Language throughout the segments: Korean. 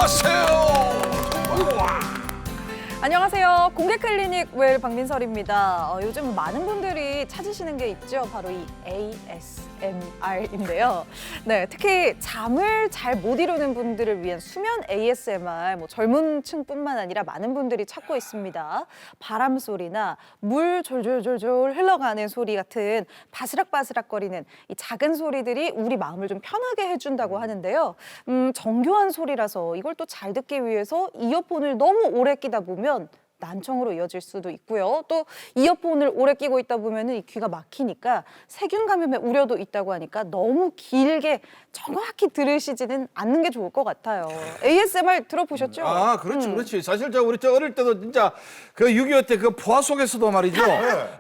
오세요. 안녕하세요. 공개클리닉 웰 박민설입니다. 요즘 많은 분들이 찾으시는 게 있죠. 바로 이 ASMR인데요. 네, 특히 잠을 잘 못 이루는 분들을 위한 수면 ASMR, 젊은 층뿐만 아니라 많은 분들이 찾고 있습니다. 바람 소리나 물 졸졸졸졸 흘러가는 소리 같은 바스락바스락거리는 이 작은 소리들이 우리 마음을 좀 편하게 해준다고 하는데요. 정교한 소리라서 이걸 또 잘 듣기 위해서 이어폰을 너무 오래 끼다 보면 난청으로 이어질 수도 있고요. 또 이어폰을 오래 끼고 있다 보면 이 귀가 막히니까 세균 감염의 우려도 있다고 하니까 너무 길게 정확히 들으시지는 않는 게 좋을 것 같아요. ASMR 들어보셨죠? 아, 그렇지, 그렇지. 사실 우리 어릴 때도 진짜 그 6.25 때 그 포화 속에서도 말이죠.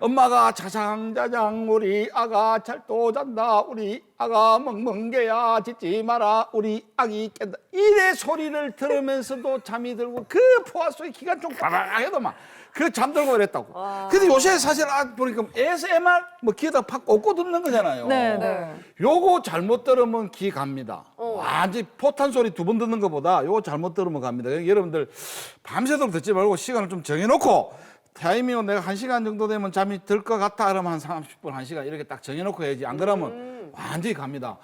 엄마가 자장자장 우리 아가 잘 또 잔다. 우리 아가 멍멍개야 짖지 마라. 우리 아기 깬다. 이래 소리를 들으면서도 잠이 들고 그 포화 속에 기가 좀 바라해도 막 그 잠들고 그랬다고. 근데 요새 사실 보니까 ASMR 귀에다 팍 꽂고 듣는 거잖아요. 네. 요거 잘못 들으면 귀 갑니다. 완전 포탄 소리 2번 듣는 것보다 요거 잘못 들으면 갑니다. 그러니까 여러분들 밤새도록 듣지 말고 시간을 좀 정해놓고 타이밍은 내가 1시간 정도 되면 잠이 들 것 같다 그러면 한 30분, 1시간 이렇게 딱 정해놓고 해야지. 안 그러면 완전히 갑니다.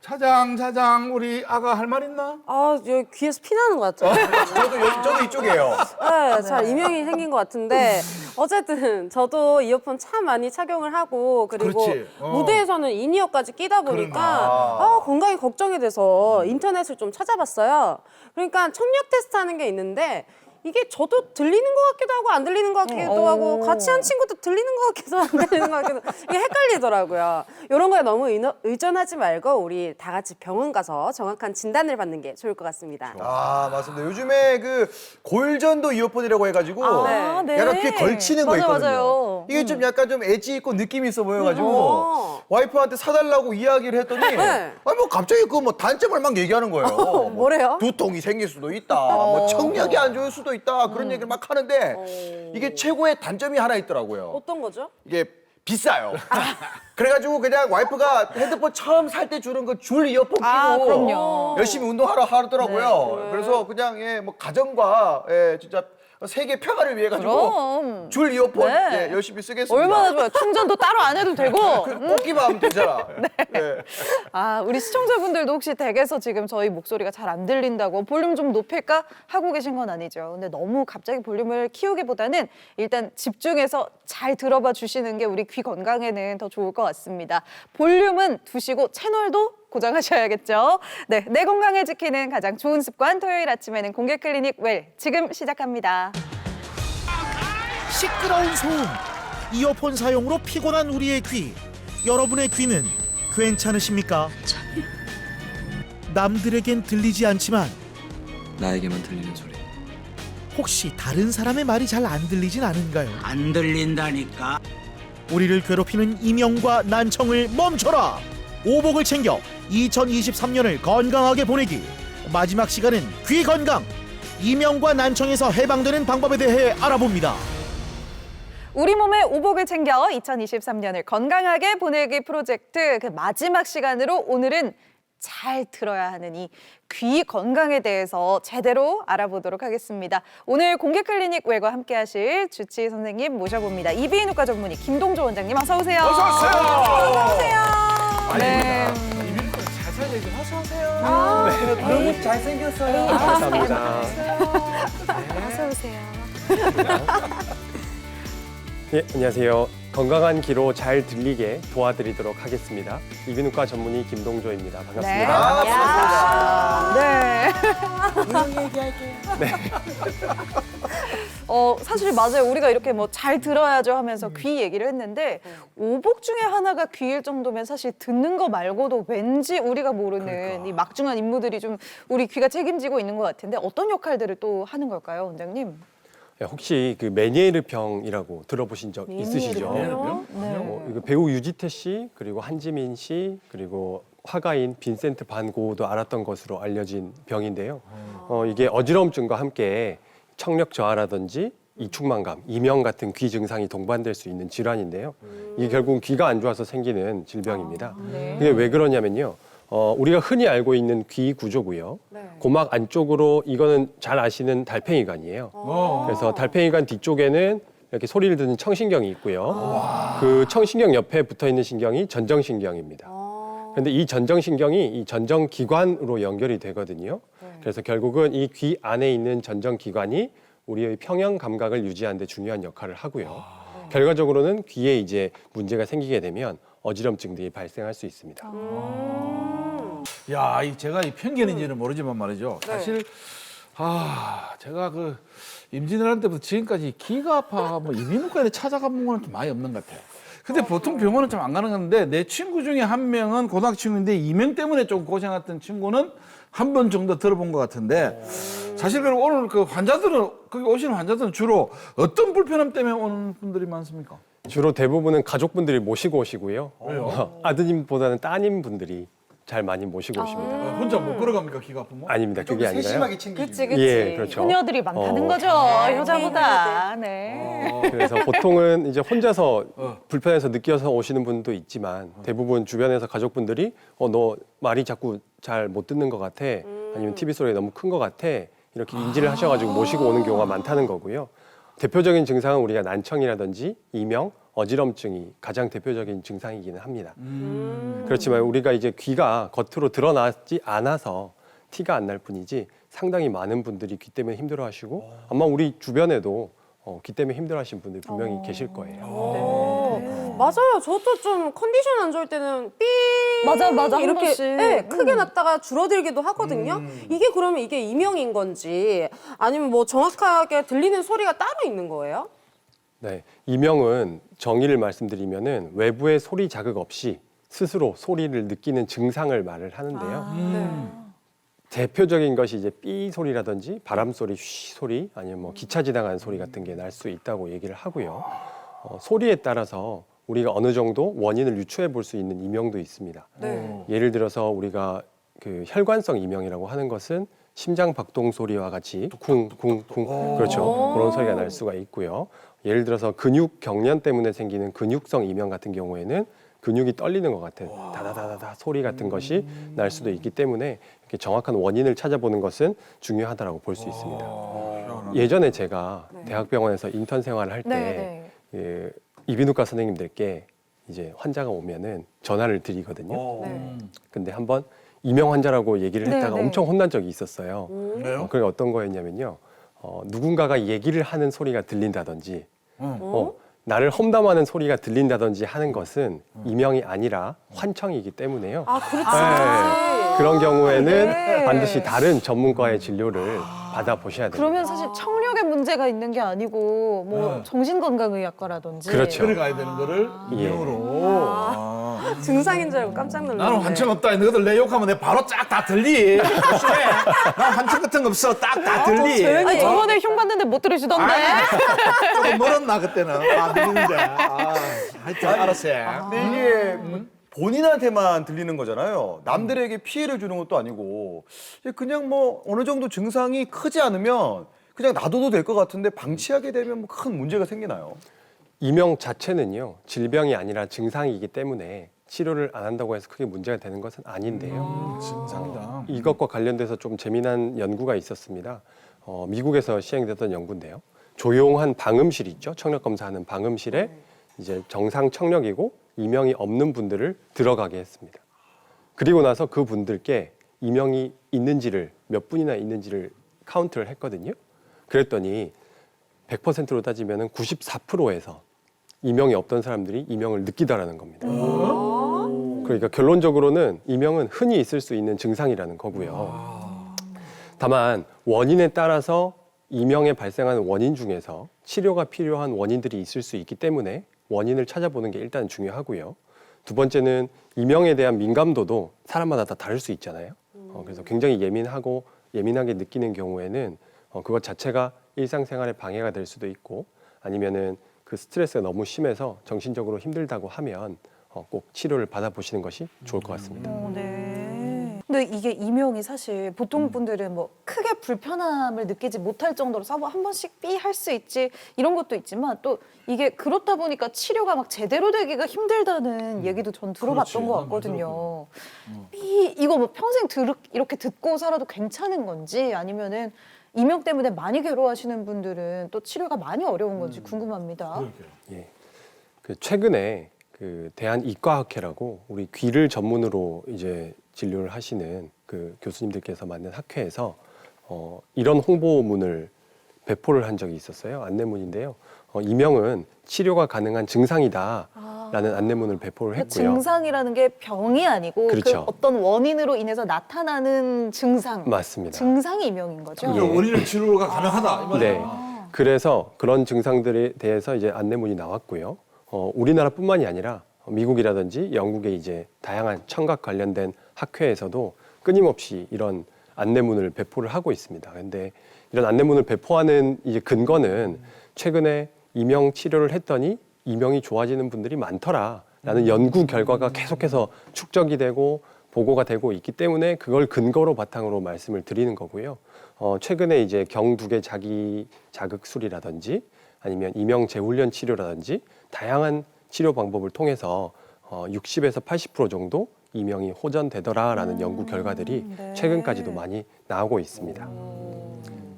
자장 우리 아가 할 말 있나? 여기 귀에서 피 나는 것 같아요. 저도 이쪽이에요. 네, 잘 이명이 생긴 것 같은데 어쨌든 저도 이어폰 참 많이 착용을 하고 그리고 그렇지. 무대에서는 인이어까지 끼다 보니까 건강이 걱정이 돼서 인터넷을 좀 찾아봤어요. 그러니까 청력 테스트 하는 게 있는데 이게 저도 들리는 것 같기도 하고 안 들리는 것 같기도 하고 같이 한 친구도 들리는 것 같기도 안 들리는 것 같기도 이게 헷갈리더라고요. 이런 거에 너무 의존하지 말고 우리 다 같이 병원 가서 정확한 진단을 받는 게 좋을 것 같습니다. 아, 맞습니다. 요즘에 그 골전도 이어폰이라고 해가지고 네. 약간 귀에 걸치는 거 있거든요. 맞아요. 이게 좀 약간 좀 엣지 있고 느낌이 있어 보여가지고 와이프한테 사달라고 이야기를 했더니 아니 뭐 갑자기 그 뭐 단점을 막 얘기하는 거예요. 뭐래요? 두통이 생길 수도 있다. 뭐 청력이 안 좋을 수도 있다. 그런 얘기를 막 하는데 이게 최고의 단점이 하나 있더라고요. 어떤 거죠? 이게 비싸요. 그래가지고 그냥 와이프가 헤드폰 처음 살 때 주는 그 줄 이어폰 끼고 그럼요. 열심히 운동하러 하더라고요. 그래서 그냥 가정과 진짜 세계 평화를 위해 가지고 그럼. 줄 이어폰 네. 열심히 쓰겠습니다. 얼마나 좋아요. 충전도 따로 안 해도 되고. 꽂기만 하면 되잖아. 네. 우리 시청자분들도 혹시 댁에서 지금 저희 목소리가 잘 안 들린다고 볼륨 좀 높일까 하고 계신 건 아니죠. 근데 너무 갑자기 볼륨을 키우기보다는 일단 집중해서 잘 들어봐 주시는 게 우리 귀 건강에는 더 좋을 것 같습니다. 볼륨은 두시고 채널도 고정하셔야겠죠. 네, 내 건강을 지키는 가장 좋은 습관 토요일 아침에는 공개 클리닉 웰 지금 시작합니다. 시끄러운 소음, 이어폰 사용으로 피곤한 우리의 귀. 여러분의 귀는 괜찮으십니까? 남들에겐 들리지 않지만 나에게만 들리는 소리. 혹시 다른 사람의 말이 잘 안 들리진 않은가요? 안 들린다니까. 우리를 괴롭히는 이명과 난청을 멈춰라! 오복을 챙겨 2023년을 건강하게 보내기. 마지막 시간은 귀 건강. 이명과 난청에서 해방되는 방법에 대해 알아봅니다. 우리 몸의 오복을 챙겨 2023년을 건강하게 보내기 프로젝트 그 마지막 시간으로 오늘은 잘 들어야 하는 이 귀 건강에 대해서 제대로 알아보도록 하겠습니다. 오늘 공개 클리닉 웰과 함께 하실 주치의 선생님 모셔봅니다. 이비인후과 전문의 김동조 원장님 어서 오세요. 어서 오세요. 어서 오세요. 네. 이비인후과 살살 얘기 어서 오세요. 너무 잘생겼어요. 감사합니다. 어서 오세요. 예, 안녕하세요. 건강한 귀로 잘 들리게 도와드리도록 하겠습니다. 이비인후과 전문의 김동조입니다. 반갑습니다. 네. 사실 맞아요. 우리가 이렇게 잘 들어야죠 하면서 귀 얘기를 했는데 오복 중에 하나가 귀일 정도면 사실 듣는 거 말고도 왠지 우리가 모르는 이 막중한 임무들이 좀 우리 귀가 책임지고 있는 것 같은데 어떤 역할들을 또 하는 걸까요, 원장님? 혹시 그 메니에르 병이라고 들어보신 적 있으시죠? 네. 이거 배우 유지태 씨, 그리고 한지민 씨, 그리고 화가인 빈센트 반 고흐도 알았던 것으로 알려진 병인데요. 이게 어지러움증과 함께 청력 저하라든지 이충만감, 이명 같은 귀 증상이 동반될 수 있는 질환인데요. 이게 결국 귀가 안 좋아서 생기는 질병입니다. 이게 왜 그러냐면요. 우리가 흔히 알고 있는 귀 구조고요. 네. 고막 안쪽으로 이거는 잘 아시는 달팽이관이에요. 그래서 달팽이관 뒤쪽에는 이렇게 소리를 듣는 청신경이 있고요. 그 청신경 옆에 붙어 있는 신경이 전정신경입니다. 그런데 이 전정신경이 이 전정기관으로 연결이 되거든요. 그래서 결국은 이 귀 안에 있는 전정기관이 우리의 평형 감각을 유지하는 데 중요한 역할을 하고요. 결과적으로는 귀에 이제 문제가 생기게 되면 어지럼증들이 발생할 수 있습니다. 야, 제가 이 편견인지는 모르지만 말이죠. 사실 제가 그 임진왜란 때부터 지금까지 귀가 아파 뭐 이비인후과에 찾아가본 거는 좀 많이 없는 것 같아요. 근데 보통 병원은 좀 안 가는 건데 내 친구 중에 한 명은 고등학교 친구인데 이명 때문에 좀 고생했던 친구는 한 번 정도 들어본 것 같은데 사실 그럼 오늘 그 환자들은 거기 오시는 환자들은 주로 어떤 불편함 때문에 오는 분들이 많습니까? 주로 대부분은 가족분들이 모시고 오시고요. 아드님보다는 따님분들이 잘 많이 모시고 오십니다. 혼자 못 걸어갑니까 귀가 아프면? 아닙니다. 좀 그게 아니라요. 세심하게 챙기지. 그치 그치. 예, 그렇죠. 소녀들이 많다는 거죠. 여자보다. 네. 그래서 보통은 이제 혼자서 불편해서 느껴서 오시는 분도 있지만 대부분 주변에서 가족분들이 너 말이 자꾸 잘 못 듣는 것 같아. 아니면 TV 소리가 너무 큰 것 같아. 이렇게 인지를 하셔가지고 모시고 오는 경우가 많다는 거고요. 대표적인 증상은 우리가 난청이라든지 이명, 어지럼증이 가장 대표적인 증상이기는 합니다. 그렇지만 우리가 이제 귀가 겉으로 드러나지 않아서 티가 안 날 뿐이지 상당히 많은 분들이 귀 때문에 힘들어하시고 아마 우리 주변에도 귀 때문에 힘들어하시는 분들이 분명히 계실 거예요. 맞아요. 저도 좀 컨디션 안 좋을 때는 삐 맞아, 한 이렇게 번씩. 네, 크게 났다가 줄어들기도 하거든요. 이게 그러면 이게 이명인 건지 아니면 뭐 정확하게 들리는 소리가 따로 있는 거예요? 네, 이명은 정의를 말씀드리면은 외부의 소리 자극 없이 스스로 소리를 느끼는 증상을 말을 하는데요. 대표적인 것이 이제 삐 소리라든지 바람 소리, 쉬 소리, 아니면 뭐 기차 지나가는 소리 같은 게 날 수 있다고 얘기를 하고요. 소리에 따라서 우리가 어느 정도 원인을 유추해 볼 수 있는 이명도 있습니다. 예를 들어서 우리가 그 혈관성 이명이라고 하는 것은 심장 박동 소리와 같이 쿵쿵쿵 그렇죠. 그런 소리가 날 수가 있고요. 예를 들어서 근육 경련 때문에 생기는 근육성 이명 같은 경우에는 근육이 떨리는 것 같은 다다다다다 소리 같은 것이 날 수도 있기 때문에 이렇게 정확한 원인을 찾아보는 것은 중요하다고 볼 수 있습니다. 예전에 제가 대학병원에서 인턴 생활을 할 때 이비인후과 선생님들께 이제 환자가 오면은 전화를 드리거든요. 근데 한번 이명 환자라고 얘기를 했다가 엄청 혼난 적이 있었어요. 그게 어떤 거였냐면요. 누군가가 얘기를 하는 소리가 들린다든지 나를 험담하는 소리가 들린다든지 하는 것은 이명이 아니라 환청이기 때문에요. 아, 그렇지. 네. 그런 경우에는 반드시 다른 전문가의 진료를 받아보셔야 됩니다. 그러면 사실 청력에 문제가 있는 게 아니고 뭐 정신건강의학과라든지 그렇죠. 그래 가야 되는 거를 이명으로. 증상인 줄 알고 깜짝 놀랐네. 나는 환청 없다. 너희들 내 욕하면 내 바로 쫙 다 들리. 조심해. 난 환청 같은 거 없어. 딱 다 들리. 아니, 저번에 흉 봤는데 못 들으시던데. 조금 멀었나 그때는. 들리는데. 하여튼 알았어요. 근데 이게 본인한테만 들리는 거잖아요. 남들에게 피해를 주는 것도 아니고 그냥 뭐 어느 정도 증상이 크지 않으면 그냥 놔둬도 될 것 같은데 방치하게 되면 뭐 큰 문제가 생기나요? 이명 자체는요 질병이 아니라 증상이기 때문에 치료를 안 한다고 해서 크게 문제가 되는 것은 아닌데요. 증상이다. 이것과 관련돼서 좀 재미난 연구가 있었습니다. 미국에서 시행됐던 연구인데요. 조용한 방음실 있죠. 청력 검사하는 방음실에 이제 정상 청력이고 이명이 없는 분들을 들어가게 했습니다. 그리고 나서 그 분들께 이명이 있는지를 몇 분이나 있는지를 카운트를 했거든요. 그랬더니 100%로 따지면 94%에서 이명이 없던 사람들이 이명을 느끼다라는 겁니다. 그러니까 결론적으로는 이명은 흔히 있을 수 있는 증상이라는 거고요. 다만 원인에 따라서 이명에 발생하는 원인 중에서 치료가 필요한 원인들이 있을 수 있기 때문에 원인을 찾아보는 게 일단 중요하고요. 두 번째는 이명에 대한 민감도도 사람마다 다 다를 수 있잖아요. 그래서 굉장히 예민하게 느끼는 경우에는 그것 자체가 일상생활에 방해가 될 수도 있고 아니면은 그 스트레스가 너무 심해서 정신적으로 힘들다고 하면 꼭 치료를 받아보시는 것이 좋을 것 같습니다. 네. 근데 이게 이명이 사실 보통 분들은 뭐 크게 불편함을 느끼지 못할 정도로 사고 한 번씩 삐 할 수 있지 이런 것도 있지만 또 이게 그렇다 보니까 치료가 막 제대로 되기가 힘들다는 얘기도 전 들어봤던 것 같거든요. 삐 이거 뭐 평생 이렇게 듣고 살아도 괜찮은 건지 아니면은 이명 때문에 많이 괴로워하시는 분들은 또 치료가 많이 어려운 건지 궁금합니다. 예. 그 최근에 그 대한이과학회라고 우리 귀를 전문으로 이제 진료를 하시는 그 교수님들께서 만든 학회에서 이런 홍보문을 배포를 한 적이 있었어요. 안내문인데요. 이명은 치료가 가능한 증상이다라는 안내문을 배포를 했고요. 증상이라는 게 병이 아니고 그렇죠. 그 어떤 원인으로 인해서 나타나는 증상. 맞습니다. 증상이 이명인 거죠. 예. 원인을 치료가 가능하다 이 말이에요. 네. 그래서 그런 증상들에 대해서 이제 안내문이 나왔고요. 우리나라뿐만이 아니라 미국이라든지 영국의 이제 다양한 청각 관련된 학회에서도 끊임없이 이런 안내문을 배포를 하고 있습니다. 근데 이런 안내문을 배포하는 이제 근거는 최근에 이명 치료를 했더니 이명이 좋아지는 분들이 많더라라는 연구 결과가 계속해서 축적이 되고 보고가 되고 있기 때문에 그걸 근거로 바탕으로 말씀을 드리는 거고요. 최근에 이제 경두개 자기 자극술이라든지 아니면 이명 재훈련 치료라든지 다양한 치료 방법을 통해서 60에서 80% 정도 이명이 호전되더라라는 연구 결과들이 네. 최근까지도 많이 나오고 있습니다.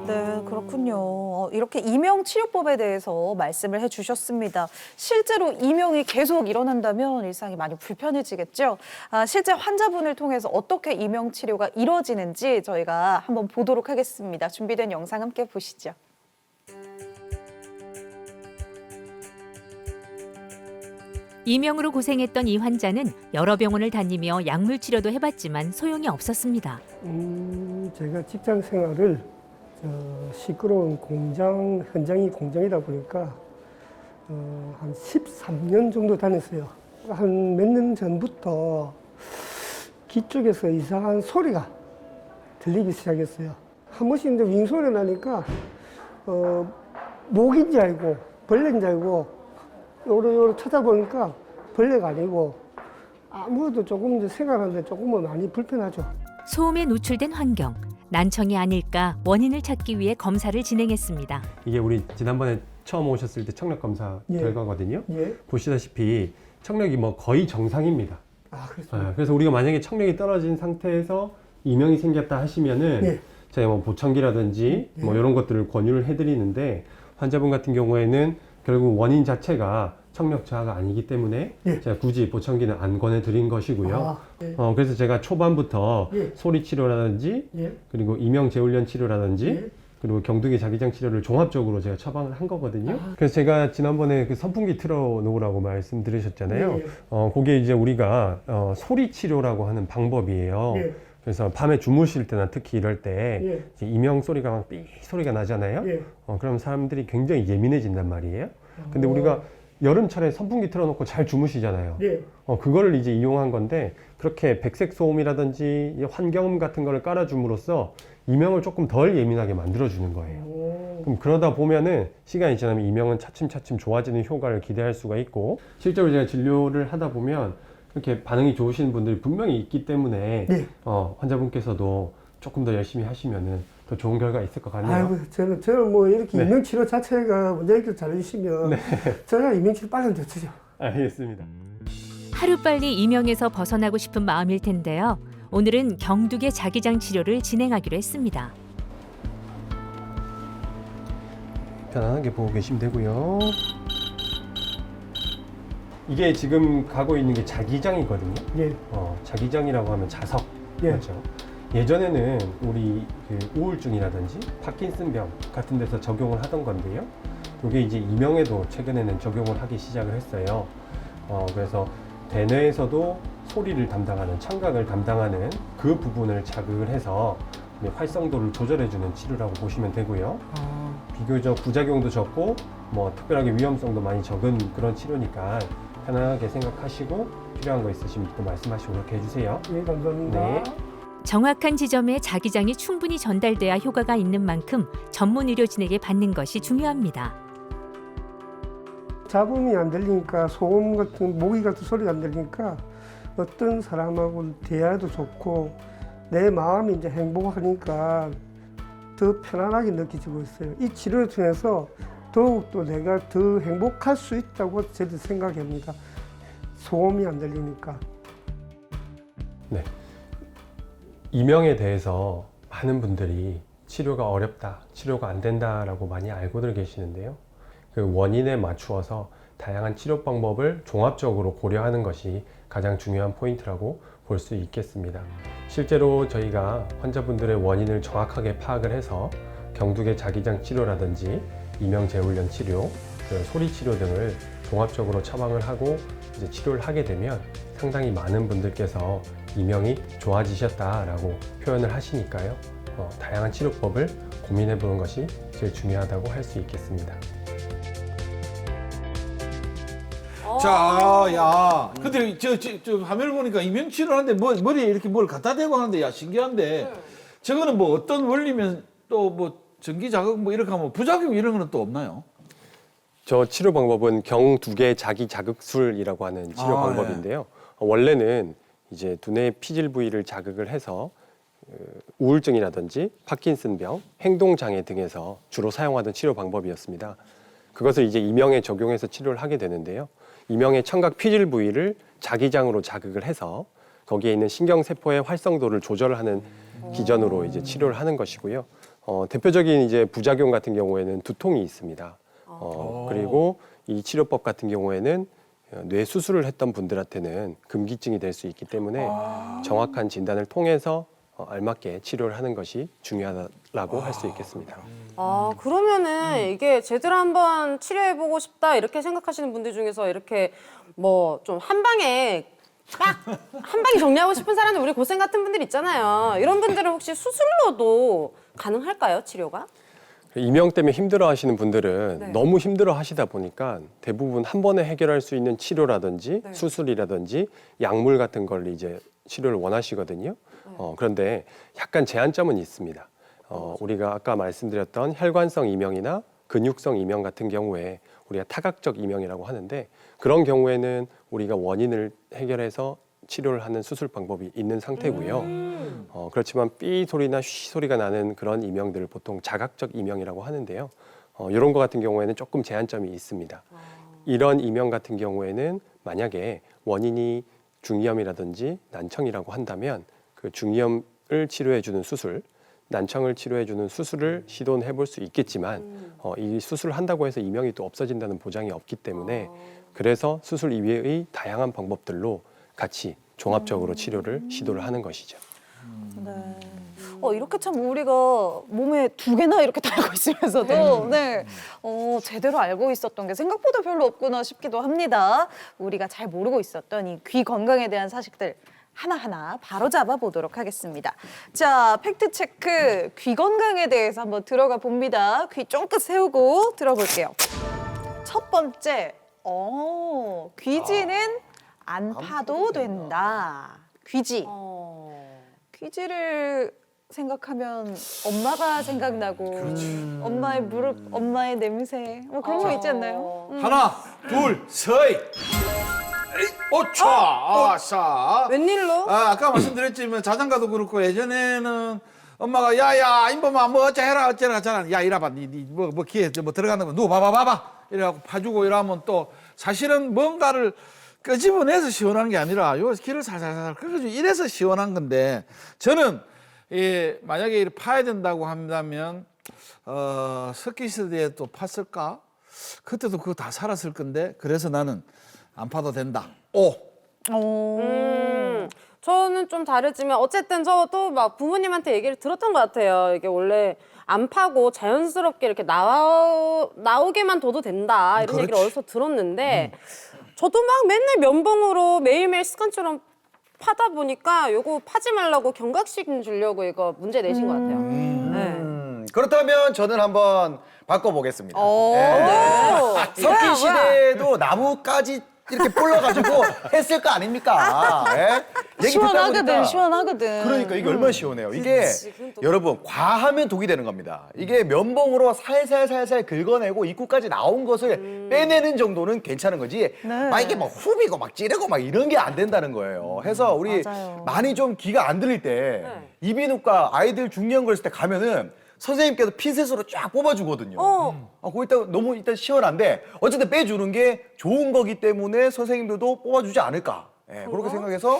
네, 그렇군요. 이렇게 이명 치료법에 대해서 말씀을 해주셨습니다. 실제로 이명이 계속 일어난다면 일상이 많이 불편해지겠죠. 실제 환자분을 통해서 어떻게 이명 치료가 이루어지는지 저희가 한번 보도록 하겠습니다. 준비된 영상 함께 보시죠. 이명으로 고생했던 이 환자는 여러 병원을 다니며 약물 치료도 해봤지만 소용이 없었습니다. 제가 직장 생활을 시끄러운 공장, 현장이 공장이다 보니까 한 13년 정도 다녔어요. 한 몇 년 전부터 귀 쪽에서 이상한 소리가 들리기 시작했어요. 한 번씩 이제 윙소리 나니까 목인지 알고 벌레인지 알고 요로 찾아보니까 벌레가 아니고 아무래도 조금 이제 생활하는데 조금은 많이 불편하죠. 소음에 노출된 환경, 난청이 아닐까 원인을 찾기 위해 검사를 진행했습니다. 이게 우리 지난번에 처음 오셨을 때 청력 검사 예. 결과거든요. 예. 보시다시피 청력이 뭐 거의 정상입니다. 그렇습니다. 그래서 우리가 만약에 청력이 떨어진 상태에서 이명이 생겼다 하시면은 예. 제가 뭐 보청기라든지 예. 뭐 이런 것들을 권유를 해드리는데 환자분 같은 경우에는 결국 원인 자체가 청력 저하가 아니기 때문에 예. 제가 굳이 보청기는 안 권해드린 것이고요. 예. 그래서 제가 초반부터 예. 소리 치료라든지 예. 그리고 이명 재훈련 치료라든지 예. 그리고 경두개 자기장 치료를 종합적으로 제가 처방을 한 거거든요. 그래서 제가 지난번에 그 선풍기 틀어 놓으라고 말씀드리셨잖아요. 예. 그게 이제 우리가 소리 치료라고 하는 방법이에요. 예. 그래서 밤에 주무실 때나 특히 이럴 때 예. 이제 이명 소리가 막 삐 소리가 나잖아요. 예. 그럼 사람들이 굉장히 예민해진단 말이에요. 근데 우리가 여름철에 선풍기 틀어놓고 잘 주무시잖아요. 예. 그거를 이제 이용한 건데 그렇게 백색 소음이라든지 환경음 같은 거를 깔아줌으로써 이명을 조금 덜 예민하게 만들어주는 거예요. 그럼 그러다 보면은 시간이 지나면 이명은 차츰차츰 좋아지는 효과를 기대할 수가 있고 실제로 제가 진료를 하다 보면 그렇게 반응이 좋으신 분들이 분명히 있기 때문에 네. 환자분께서도 조금 더 열심히 하시면은 더 좋은 결과 있을 것 같네요. 아이고, 저는 뭐 이렇게 네. 이명치료 자체가 원장님께서 잘해주시면 제가 이명치료 빨리 되죠. 알겠습니다. 하루빨리 이명에서 벗어나고 싶은 마음일 텐데요. 오늘은 경두개 자기장 치료를 진행하기로 했습니다. 편안하게 보고 계시면 되고요. 이게 지금 가고 있는 게 자기장이거든요. 예. 자기장이라고 하면 자석 예. 맞죠? 예전에는 우리 그 우울증이라든지 파킨슨병 같은 데서 적용을 하던 건데요. 이게 이제 이명에도 최근에는 적용을 하기 시작을 했어요. 그래서 대뇌에서도 소리를 담당하는 청각을 담당하는 그 부분을 자극을 해서 활성도를 조절해주는 치료라고 보시면 되고요. 비교적 부작용도 적고 뭐 특별하게 위험성도 많이 적은 그런 치료니까 편안하게 생각하시고 필요한 거 있으시면 또 말씀하시고 그렇게 해주세요. 예, 감사합니다. 네. 정확한 지점에 자기장이 충분히 전달돼야 효과가 있는 만큼 전문 의료진에게 받는 것이 중요합니다. 잡음이 안 들리니까 소음 같은 모기 같은 소리가 안 들리니까 어떤 사람하고 대화도 좋고 내 마음이 이제 행복하니까 더 편안하게 느껴지고 있어요. 이 치료를 통해서 더욱더 내가 더 행복할 수 있다고 저도 생각합니다. 소음이 안 들리니까. 네. 이명에 대해서 많은 분들이 치료가 어렵다, 치료가 안 된다라고 많이 알고들 계시는데요. 그 원인에 맞추어서 다양한 치료 방법을 종합적으로 고려하는 것이 가장 중요한 포인트라고 볼 수 있겠습니다. 실제로 저희가 환자분들의 원인을 정확하게 파악을 해서 경두개 자기장 치료라든지 이명 재훈련 치료, 소리 치료 등을 종합적으로 처방을 하고 이제 치료를 하게 되면 상당히 많은 분들께서 이명이 좋아지셨다라고 표현을 하시니까요. 다양한 치료법을 고민해 보는 것이 제일 중요하다고 할 수 있겠습니다. 자, 야, 근데 저 화면을 보니까 이명 치료하는데 머리에 이렇게 뭘 갖다 대고 하는데 야 신기한데 저거는 뭐 어떤 원리면 또 뭐 전기 자극 뭐 이렇게 하면 부작용 이런 거는 또 없나요? 저 치료 방법은 경두개 자기 자극술이라고 하는 치료 방법인데요. 원래는 이제 두뇌 피질 부위를 자극을 해서 우울증이라든지 파킨슨병, 행동장애 등에서 주로 사용하던 치료 방법이었습니다. 그것을 이제 이명에 적용해서 치료를 하게 되는데요. 이명의 청각 피질 부위를 자기장으로 자극을 해서 거기에 있는 신경세포의 활성도를 조절하는 기전으로 이제 치료를 하는 것이고요. 대표적인 이제 부작용 같은 경우에는 두통이 있습니다. 그리고 이 치료법 같은 경우에는 뇌 수술을 했던 분들한테는 금기증이 될 수 있기 때문에 정확한 진단을 통해서 알맞게 치료를 하는 것이 중요하다고 할 수 있겠습니다. 그러면은 이게 제대로 한번 치료해보고 싶다 이렇게 생각하시는 분들 중에서 이렇게 뭐 좀 한 방에 한 방에 정리하고 싶은 사람들, 우리 고생 같은 분들 있잖아요. 이런 분들은 혹시 수술로도 가능할까요, 치료가? 이명 때문에 힘들어 하시는 분들은 네. 너무 힘들어 하시다 보니까 대부분 한 번에 해결할 수 있는 치료라든지 네. 수술이라든지 약물 같은 걸 이제 치료를 원하시거든요. 그런데 약간 제한점은 있습니다. 우리가 아까 말씀드렸던 혈관성 이명이나 근육성 이명 같은 경우에 우리가 타각적 이명이라고 하는데 그런 경우에는 우리가 원인을 해결해서 치료를 하는 수술 방법이 있는 상태고요. 그렇지만 삐 소리나 쉬 소리가 나는 그런 이명들을 보통 자각적 이명이라고 하는데요. 이런 것 같은 경우에는 조금 제한점이 있습니다. 이런 이명 같은 경우에는 만약에 원인이 중이염이라든지 난청이라고 한다면 그 중이염을 치료해주는 수술, 난청을 치료해주는 수술을 시도는 해볼 수 있겠지만 이 수술을 한다고 해서 이명이 또 없어진다는 보장이 없기 때문에 그래서 수술 이외의 다양한 방법들로 같이 종합적으로 치료를 시도를 하는 것이죠. 네. 이렇게 참 우리가 몸에 두 개나 이렇게 달고 있으면서도 제대로 알고 있었던 게 생각보다 별로 없구나 싶기도 합니다. 우리가 잘 모르고 있었던 이 귀 건강에 대한 사실들 하나하나 바로 잡아보도록 하겠습니다. 자, 팩트체크 귀 건강에 대해서 한번 들어가 봅니다. 귀 쫑긋 세우고 들어볼게요. 첫 번째, 귀지는 안 파도 된다. 귀지. 귀지를 생각하면 엄마가 생각나고 엄마의 무릎, 엄마의 냄새 뭐 그런 거 있지 않나요? 하나, 둘, 셋. 오차, 아싸. 웬일로? 아까 말씀드렸지만 자장가도 그렇고 예전에는 엄마가 야야 인범아 뭐 어째 해라 어째라 하잖아. 야 이라봐 니뭐 기회 뭐 들어간다 면 누워 봐봐 이래갖고 파주고 이러면 또 사실은 뭔가를 끄집어내서 시원한 게 아니라 요 귀를 살살살 긁어주고 이래서 시원한 건데 저는 만약에 이렇게 파야 된다고 한다면 석기 시대에 또 팠을까? 그때도 그거 다 살았을 건데 그래서 나는 안 파도 된다. 저는 좀 다르지만 어쨌든 저도 막 부모님한테 얘기를 들었던 것 같아요. 이게 원래 안 파고 자연스럽게 이렇게 나오게만 둬도 된다 이런 얘기를 어디서 들었는데 저도 막 맨날 면봉으로 매일매일 습관처럼 파다 보니까 요거 파지 말라고 경각심 주려고 이거 문제 내신 것 같아요. 네. 그렇다면 저는 한번 바꿔보겠습니다. 네. 석기 시대에도 나뭇가지 이렇게 볼라가지고 했을 거 아닙니까? 예? 얘기 듣다 시원하거든, 보니까 시원하거든. 그러니까 이게 얼마나 시원해요. 이게 여러분 과하면 독이 되는 겁니다. 이게 면봉으로 살살살살 긁어내고 입구까지 나온 것을 빼내는 정도는 괜찮은 거지. 막 이게 막 후비고 막 찌르고 막 이런 게 안 된다는 거예요. 해서 우리 맞아요. 많이 좀 귀가 안 들릴 때 이비인후과 아이들 중이염 걸렸을 때 가면은 선생님께서 핀셋으로 쫙 뽑아주거든요. 그거 일단 너무 일단 시원한데 어쨌든 빼주는 게 좋은 거기 때문에 선생님들도 뽑아주지 않을까. 예, 그렇게 생각해서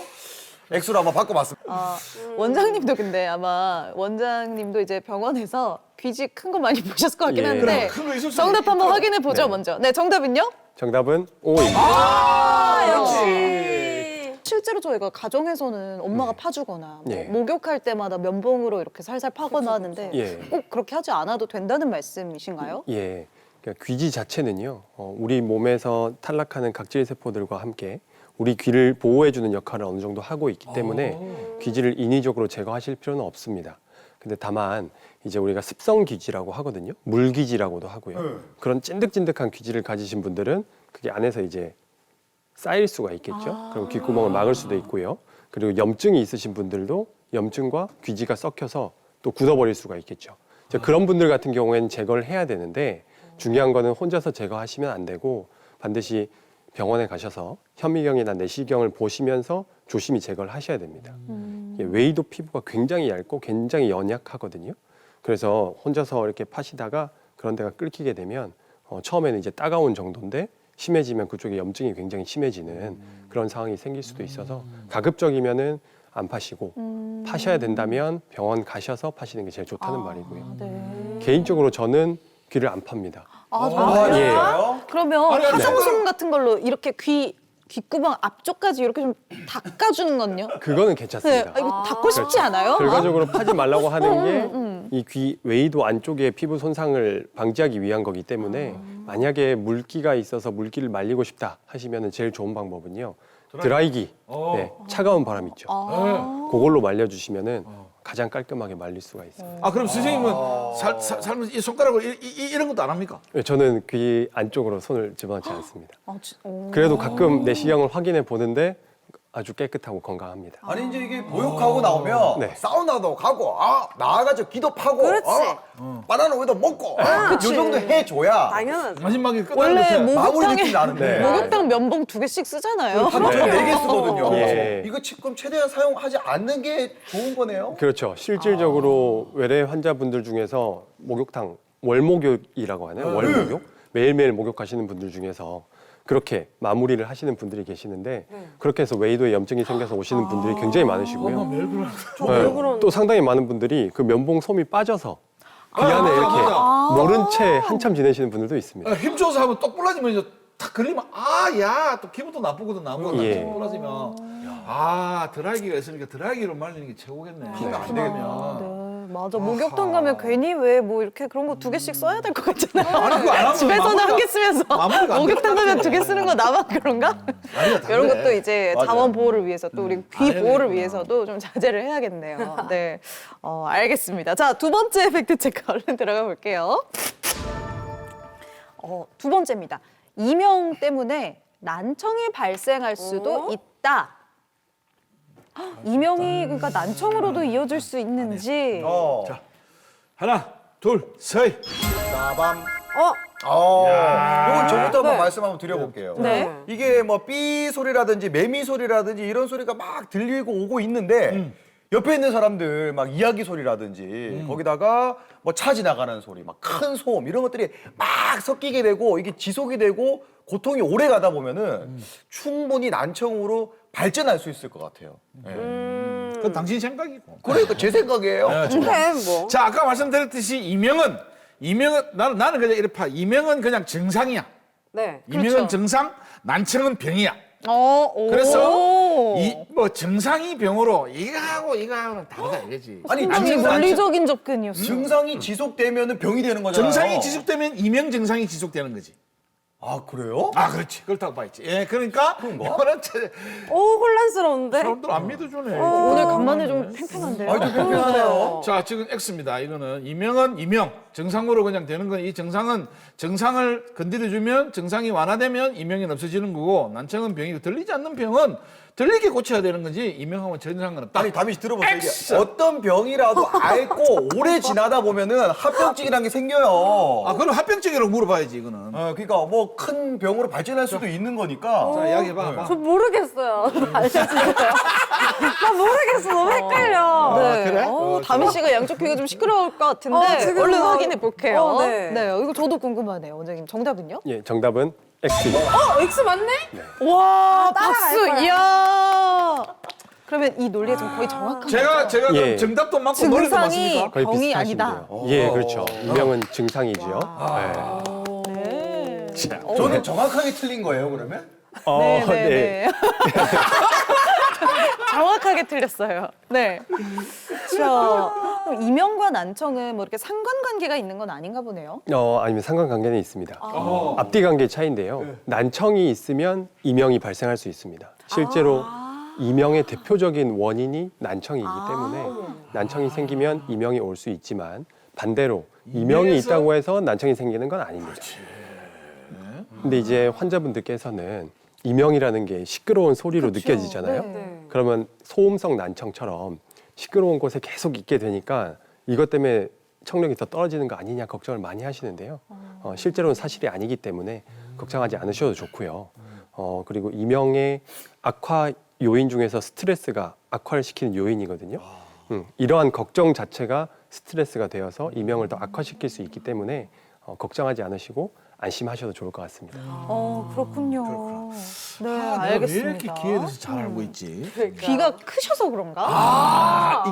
X로 한번 바꿔봤습니다. 원장님도 근데 아마 원장님도 이제 병원에서 귀지 큰 거 많이 보셨을 것 같긴 예. 한데 그럼 큰거 있을 수도 정답 한번 있죠. 확인해 보죠 네. 먼저. 네, 정답은요? 정답은 O입니다. 역시. 실제로 저희가 가정에서는 엄마가 파주거나 뭐 예. 목욕할 때마다 면봉으로 이렇게 살살 파거나 하는데 예. 꼭 그렇게 하지 않아도 된다는 말씀이신가요? 예. 그러니까 귀지 자체는요, 우리 몸에서 탈락하는 각질 세포들과 함께 우리 귀를 보호해주는 역할을 어느 정도 하고 있기 때문에 귀지를 인위적으로 제거하실 필요는 없습니다. 근데 다만 이제 우리가 습성 귀지라고 하거든요. 물귀지라고도 하고요. 그런 찐득찐득한 귀지를 가지신 분들은 그게 안에서 이제 쌓일 수가 있겠죠. 그럼 귓구멍을 막을 수도 있고요. 그리고 염증이 있으신 분들도 염증과 귀지가 섞여서 또 굳어버릴 수가 있겠죠. 이제 그런 분들 같은 경우에는 제거를 해야 되는데 중요한 거는 혼자서 제거하시면 안 되고 반드시 병원에 가셔서 현미경이나 내시경을 보시면서 조심히 제거를 하셔야 됩니다. 웨이도 피부가 굉장히 얇고 굉장히 연약하거든요. 그래서 혼자서 이렇게 파시다가 그런 데가 끓기게 되면 처음에는 이제 따가운 정도인데 심해지면 그쪽에 염증이 굉장히 심해지는 그런 상황이 생길 수도 있어서 가급적이면은 안 파시고 파셔야 된다면 병원 가셔서 파시는 게 제일 좋다는 말이고요. 네. 개인적으로 저는 귀를 안 팝니다. 정말요? 예. 그러면 아니, 화장솜 같은 걸로 이렇게 귓구멍 앞쪽까지 이렇게 좀 닦아주는 건요? 그거는 네, 괜찮습니다. 이거 닦고 싶지 않아요? 결과적으로 파지 말라고 하는 게 이 귀 웨이도 안쪽에 피부 손상을 방지하기 위한 거기 때문에 만약에 물기가 있어서 물기를 말리고 싶다 하시면 제일 좋은 방법은요. 드라이기, 네, 차가운 바람 있죠. 그걸로 말려주시면은 가장 깔끔하게 말릴 수가 있어요. 아 그럼 선생님은 살면서 이 손가락으로 이런 것도 안 합니까? 저는 귀 안쪽으로 손을 집어넣지 않습니다. 오. 그래도 가끔 내시경을 확인해 보는데 아주 깨끗하고 건강합니다. 아니 이제 이게 목욕하고 나오면 네. 사우나도 가고 나가서 귀도 파고 그렇지. 바나나 우유도 먹고 요 정도 해줘야 당연하죠. 마지막에 끝날 원래 때 마무리 느낌 목욕탕에 나는데 목욕탕 면봉 2개씩 쓰잖아요. 하루 종일 4개 쓰거든요. 예. 이거 지금 최대한 사용하지 않는 게 좋은 거네요. 그렇죠. 실질적으로 외래 환자분들 중에서 목욕탕 월목욕이라고 하네요. 월목욕 매일매일 목욕하시는 분들 중에서 그렇게 마무리를 하시는 분들이 계시는데 그렇게 해서 웨이도에 염증이 생겨서 오시는 분들이 굉장히 많으시고요. 네, 또 상당히 많은 분들이 그 면봉 솜이 빠져서 귀 안에 이렇게 모른 채 한참 지내시는 분들도 있습니다. 힘줘서 하면 똑 부러지면 이제 탁 걸리면 또 기분도 나쁘거든 나무가 예. 똑 부러지면 드라이기가 있으니까 드라이기로 말리는 게 최고겠네. 피가 안 되면. 네, 맞아. 목욕탕 가면 괜히 왜 뭐 이렇게 그런 거 2개씩 써야 될 것 같잖아요. 아니, 그거 안 하면 집에서는 마무리가- 1개 쓰면서 마무리가 안 목욕탕 될 가면 것 2개 쓰는 거 나만 그런가? 아니야, 다 이런 그래. 것도 이제 맞아요. 자원 보호를 위해서 또 우리 귀 해야 보호를 되겠구나. 위해서도 좀 자제를 해야겠네요. 네, 알겠습니다. 자, 2번째 팩트 체크 얼른 들어가 볼게요. 2번째입니다. 이명 때문에 난청이 발생할 수도 있다. 이명이 그러니까 난청으로도 이어질 수 있는지. 자, 하나, 둘, 셋. 나밤. 이건 저부터 한번 네. 말씀 한번 드려볼게요. 네. 이게 뭐 삐 소리라든지 매미 소리라든지 이런 소리가 막 들리고 오고 있는데 옆에 있는 사람들 막 이야기 소리라든지 거기다가 뭐 차 지나가는 소리, 막 큰 소음 이런 것들이 막 섞이게 되고 이게 지속이 되고 고통이 오래 가다 보면은 충분히 난청으로 발전할 수 있을 것 같아요. 그건 당신 생각이고. 그러니까 제 생각이에요. 그래 뭐. 자, 아까 말씀드렸듯이 이명은 나는 그냥 이렇게 봐. 이명은 그냥 증상이야. 네. 이명은 그렇죠. 증상, 난청은 병이야. 오. 그래서 뭐 증상이 병으로 이거하고는 다르다 이거지. 아니 굉장히 증상, 논리적인 접근이었어. 증상이 지속되면은 병이 되는 거잖아요. 증상이 지속되면 이명 증상이 지속되는 거지. 아, 그래요? 아, 그렇지. 그렇다고 봐야지. 예, 그러니까 이거는 혼란스러운데. 사람들 안 믿어주네. 오늘 간만에 좀 팽팽한데요. 좀 팽팽하네요. 자, 지금 X입니다. 이거는 이명은 이명. 정상으로 그냥 되는 건 이 정상은 정상을 건드려주면 정상이 완화되면 이명이 없어지는 거고 난청은 병이 들리지 않는 병은 들리게 고쳐야 되는 건지 이명하고는 전혀 상관없다. 아니, 담임 씨 들어보세요. 이게 X. 어떤 병이라도 앓고 오래 지나다 보면은 합병증이라는 게 생겨요. 아, 그럼 합병증이라고 물어봐야지 이거는. 그러니까 뭐 큰 병으로 발전할 수도 있는 거니까. 자, 이야기해봐. 저 모르겠어요. 알려주세요. 나 모르겠어. 너무 헷갈려. 네. 그래? 다미 씨가 양쪽 귀가 좀 시끄러울 것 같은데 지금 얼른 막- 확인해 볼게요. 네. 이거 저도 궁금하네요, 원장님. 정답은요? 예, 정답은 X입니다. X 맞네? 와, 따라갈 박수! 거야. 이야! 그러면 이 논리가 좀 거의 정확한 제가 거죠? 그럼 예. 정답도 맞고 머리도 증상이 맞습니까? 거의 병이 비슷하신데요. 아니다. 예, 그렇죠. 이명은 증상이지요. 네. 네. 저는 정확하게 틀린 거예요, 그러면? 네. 정확하게 틀렸어요. 네. 자, 그럼 이명과 난청은 뭐 이렇게 상관관계가 있는 건 아닌가 보네요. 아니면 상관관계는 있습니다. 앞뒤 관계 차이인데요. 난청이 있으면 이명이 발생할 수 있습니다. 실제로 이명의 대표적인 원인이 난청이기 때문에 난청이 생기면 이명이 올 수 있지만 반대로 이명이 있다고 해서 난청이 생기는 건 아닙니다. 근데 이제 환자분들께서는 이명이라는 게 시끄러운 소리로 느껴지잖아요. 네. 그러면 소음성 난청처럼 시끄러운 곳에 계속 있게 되니까 이것 때문에 청력이 더 떨어지는 거 아니냐 걱정을 많이 하시는데요. 실제로는 사실이 아니기 때문에 걱정하지 않으셔도 좋고요. 그리고 이명의 악화 요인 중에서 스트레스가 악화를 시키는 요인이거든요. 이러한 걱정 자체가 스트레스가 되어서 이명을 더 악화시킬 수 있기 때문에 걱정하지 않으시고 안심하셔도 좋을 것 같습니다. 그렇군요. 네, 아, 내가 왜 알겠습니다. 이렇게 귀에 대해서 잘 알고 있지? 귀가 크셔서 그런가?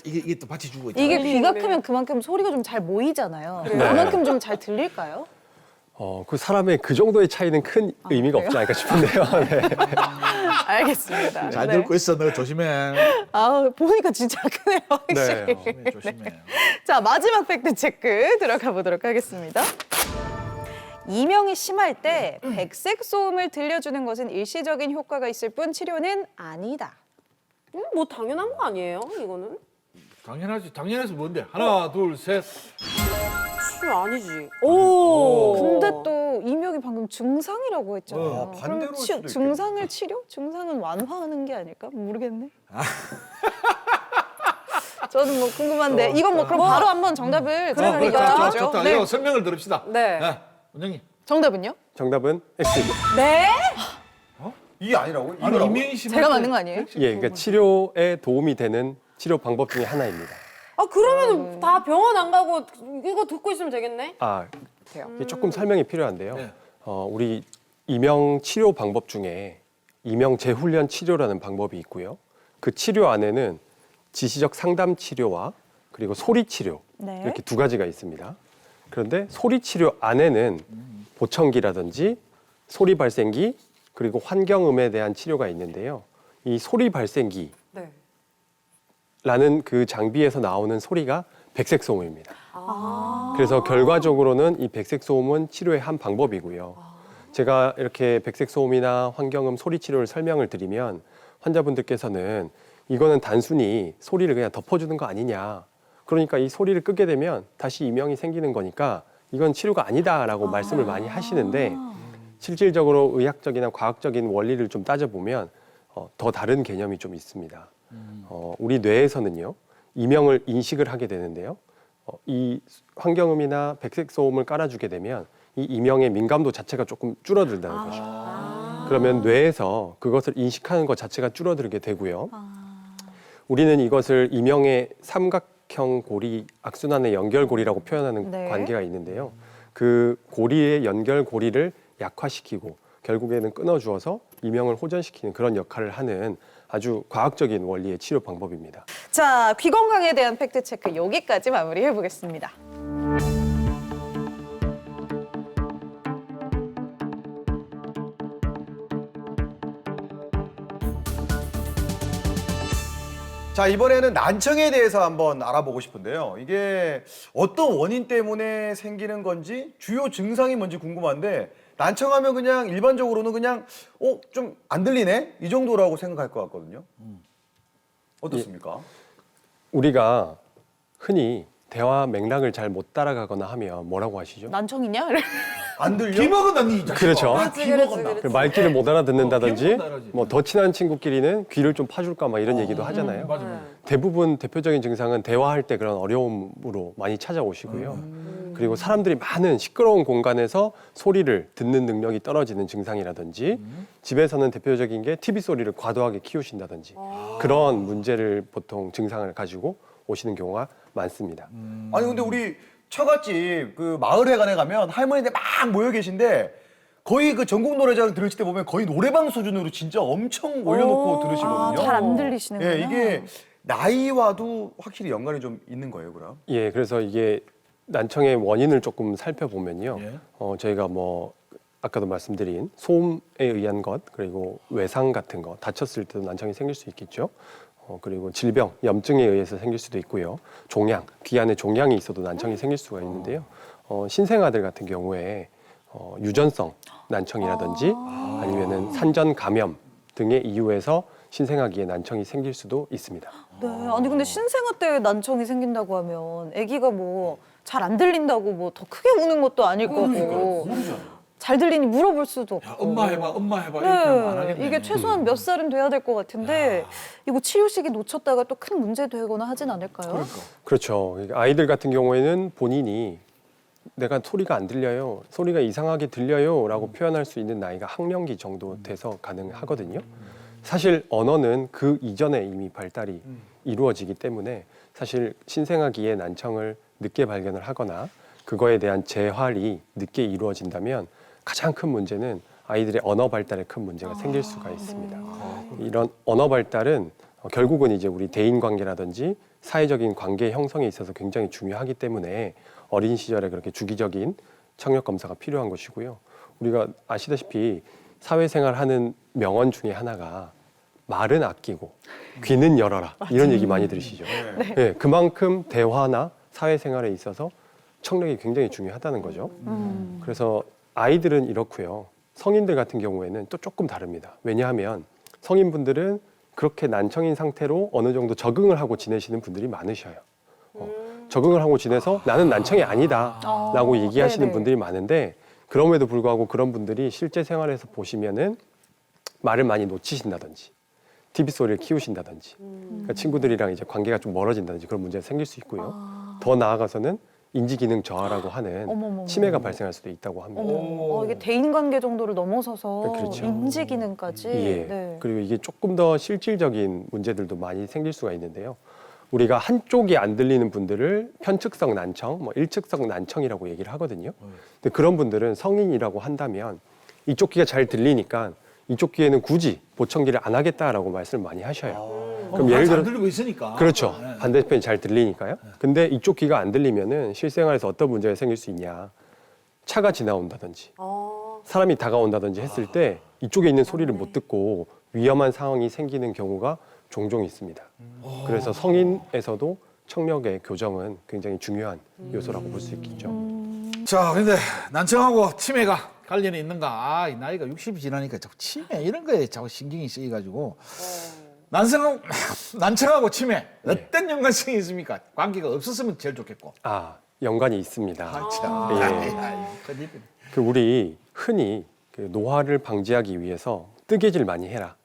이게 또 받쳐주고 있다. 이게 귀가 크면 그만큼 소리가 좀 잘 모이잖아요. 그만큼 좀 잘 들릴까요? 그 사람의 그 정도의 차이는 큰 의미가 없지 않을까 싶은데요. 네. 알겠습니다. 잘 네. 듣고 있어. 너 조심해. 보니까 진짜 크네요, 확실히. 네. 조심해. 자, 마지막 팩트 체크 들어가 보도록 하겠습니다. 이명이 심할 때 백색 소음을 들려주는 것은 일시적인 효과가 있을 뿐 치료는 아니다. 뭐 당연한 거 아니에요? 이거는? 당연하지. 당연해서 뭔데? 하나, 둘, 셋. 치료 아니지. 오. 근데 또 이명이 방금 증상이라고 했잖아요. 반대로 그럼 할 수도 있겠네. 증상을 치료? 증상은 완화하는 게 아닐까? 모르겠네. 저는 뭐 궁금한데 이건 뭐 그럼 바로 한번 정답을 그래, 들어볼까요? 좋다. 네. 이거 설명을 들읍시다. 네. 원장님. 정답은요? 정답은 X입니다. 네? 이게 아니라고요? 아니, 이거라고요? 이명이 심할 제가 때 맞는 거 아니에요? 예, 그러니까 치료에 도움이 되는 치료 방법 중에 하나입니다. 그러면 다 병원 안 가고 이거 듣고 있으면 되겠네? 이게 조금 설명이 필요한데요. 네. 우리 이명 치료 방법 중에 이명 재훈련 치료라는 방법이 있고요. 그 치료 안에는 지시적 상담 치료와 그리고 소리 치료 네. 이렇게 두 가지가 있습니다. 그런데 소리 치료 안에는 보청기라든지 소리 발생기 그리고 환경음에 대한 치료가 있는데요. 이 소리 발생기 네. 라는 그 장비에서 나오는 소리가 백색 소음입니다. 그래서 결과적으로는 이 백색 소음은 치료의 한 방법이고요. 제가 이렇게 백색 소음이나 환경음 소리 치료를 설명을 드리면 환자분들께서는 이거는 단순히 소리를 그냥 덮어주는 거 아니냐. 그러니까 이 소리를 끄게 되면 다시 이명이 생기는 거니까 이건 치료가 아니다라고 말씀을 많이 하시는데 실질적으로 의학적이나 과학적인 원리를 좀 따져보면 더 다른 개념이 좀 있습니다. 우리 뇌에서는요, 이명을 인식을 하게 되는데요. 이 환경음이나 백색 소음을 깔아주게 되면 이 이명의 민감도 자체가 조금 줄어들다는 거죠. 그러면 뇌에서 그것을 인식하는 것 자체가 줄어들게 되고요. 우리는 이것을 이명의 삼각형 고리, 악순환의 연결고리라고 표현하는 네. 관계가 있는데요. 그 고리의 연결고리를 약화시키고 결국에는 끊어주어서 이명을 호전시키는 그런 역할을 하는 아주 과학적인 원리의 치료 방법입니다. 자, 귀 건강에 대한 팩트 체크 여기까지 마무리해 보겠습니다. 자, 이번에는 난청에 대해서 한번 알아보고 싶은데요. 이게 어떤 원인 때문에 생기는 건지 주요 증상이 뭔지 궁금한데 난청하면 그냥 일반적으로는 그냥 좀 안 들리네 이 정도라고 생각할 것 같거든요. 어떻습니까? 우리가 흔히 대화 맥락을 잘 못 따라가거나 하면 뭐라고 하시죠? 난청이냐? 안 들려? 기먹은다 니 자식아. 그렇죠. 기먹은다. 그 말귀를 못 알아듣는다든지 기억은 알아지. 뭐 더 친한 친구끼리는 귀를 좀 파줄까 막 이런 얘기도 하잖아요. 맞아, 맞아. 대부분 대표적인 증상은 대화할 때 그런 어려움으로 많이 찾아오시고요. 그리고 사람들이 많은 시끄러운 공간에서 소리를 듣는 능력이 떨어지는 증상이라든지 집에서는 대표적인 게 TV 소리를 과도하게 키우신다든지 그런 문제를 보통 증상을 가지고 오시는 경우가 많습니다. 아니 근데 우리 처갓집 그 마을회관에 가면 할머니들 막 모여 계신데 거의 그 전국 노래자랑 들으실 때 보면 거의 노래방 수준으로 진짜 엄청 올려놓고 들으시거든요. 잘 안 들리시는구나. 예, 이게 나이와도 확실히 연관이 좀 있는 거예요, 그럼? 예, 그래서 이게 난청의 원인을 조금 살펴보면요. 예. 저희가 뭐 아까도 말씀드린 소음에 의한 것 그리고 외상 같은 거 다쳤을 때도 난청이 생길 수 있겠죠. 그리고 질병, 염증에 의해서 생길 수도 있고요. 종양, 귀 안에 종양이 있어도 난청이 생길 수가 있는데요. 신생아들 같은 경우에 유전성 난청이라든지 아니면은 산전 감염 등의 이유에서 신생아기에 난청이 생길 수도 있습니다. 네. 아니 근데 신생아 때 난청이 생긴다고 하면 아기가 뭐 잘 안 들린다고 뭐 더 크게 우는 것도 아닐 거고 잘 들리니 물어볼 수도 없고. 야, 엄마 해봐, 엄마 해봐 이렇게 하면 안 하겠네. 이게 최소한 몇 살은 돼야 될 것 같은데 이거 치료 시기 놓쳤다가 또 큰 문제 되거나 하진 않을까요? 그렇죠. 그러니까 아이들 같은 경우에는 본인이 내가 소리가 안 들려요, 소리가 이상하게 들려요라고 표현할 수 있는 나이가 학령기 정도 돼서 가능하거든요. 사실 언어는 그 이전에 이미 발달이 이루어지기 때문에 사실 신생아기에 난청을 늦게 발견을 하거나 그거에 대한 재활이 늦게 이루어진다면 가장 큰 문제는 아이들의 언어 발달에 큰 문제가 생길 수가 있습니다. 이런 언어 발달은 결국은 이제 우리 대인 관계라든지 사회적인 관계 형성에 있어서 굉장히 중요하기 때문에 어린 시절에 그렇게 주기적인 청력 검사가 필요한 것이고요. 우리가 아시다시피 사회생활하는 명언 중에 하나가 말은 아끼고 귀는 열어라 이런 얘기 많이 들으시죠. 네, 그만큼 대화나 사회생활에 있어서 청력이 굉장히 중요하다는 거죠. 그래서 아이들은 이렇고요. 성인들 같은 경우에는 또 조금 다릅니다. 왜냐하면 성인분들은 그렇게 난청인 상태로 어느 정도 적응을 하고 지내시는 분들이 많으셔요. 적응을 하고 지내서 나는 난청이 아니다 라고 얘기하시는 네네. 분들이 많은데 그럼에도 불구하고 그런 분들이 실제 생활에서 보시면은 말을 많이 놓치신다든지 TV 소리를 키우신다든지 그러니까 친구들이랑 이제 관계가 좀 멀어진다든지 그런 문제가 생길 수 있고요. 더 나아가서는 인지기능 저하라고 하는 어머머머. 치매가 발생할 수도 있다고 합니다. 이게 대인관계 정도를 넘어서서 네, 그렇죠. 인지 기능까지. 예. 네. 그리고 이게 조금 더 실질적인 문제들도 많이 생길 수가 있는데요. 우리가 한쪽이 안 들리는 분들을 편측성 난청, 뭐 일측성 난청이라고 얘기를 하거든요. 근데 그런 분들은 성인이라고 한다면 이쪽 귀가 잘 들리니까 이쪽 귀에는 굳이 보청기를 안 하겠다라고 말씀을 많이 하셔요. 그럼 예를 들어 안 들리고 있으니까. 그렇죠. 네. 반대편이 잘 들리니까요. 근데 이쪽 귀가 안 들리면은 실생활에서 어떤 문제가 생길 수 있냐. 차가 지나온다든지 사람이 다가온다든지 했을 때 이쪽에 있는 소리를 못 듣고 위험한 상황이 생기는 경우가 종종 있습니다. 그래서 성인에서도 청력의 교정은 굉장히 중요한 요소라고 볼 수 있겠죠. 자, 근데 난청하고 치매가 관련이 있는가? 아, 이 나이가 60이 지나니까 자꾸 치매 이런 거에 자꾸 신경이 쓰여가지고 난청하고 치매 어떤 연관성이 있습니까? 관계가 없었으면 제일 좋겠고. 연관이 있습니다. 참. 예. 아이, 큰일이네. 우리 흔히 그 노화를 방지하기 위해서 뜨개질 많이 해라.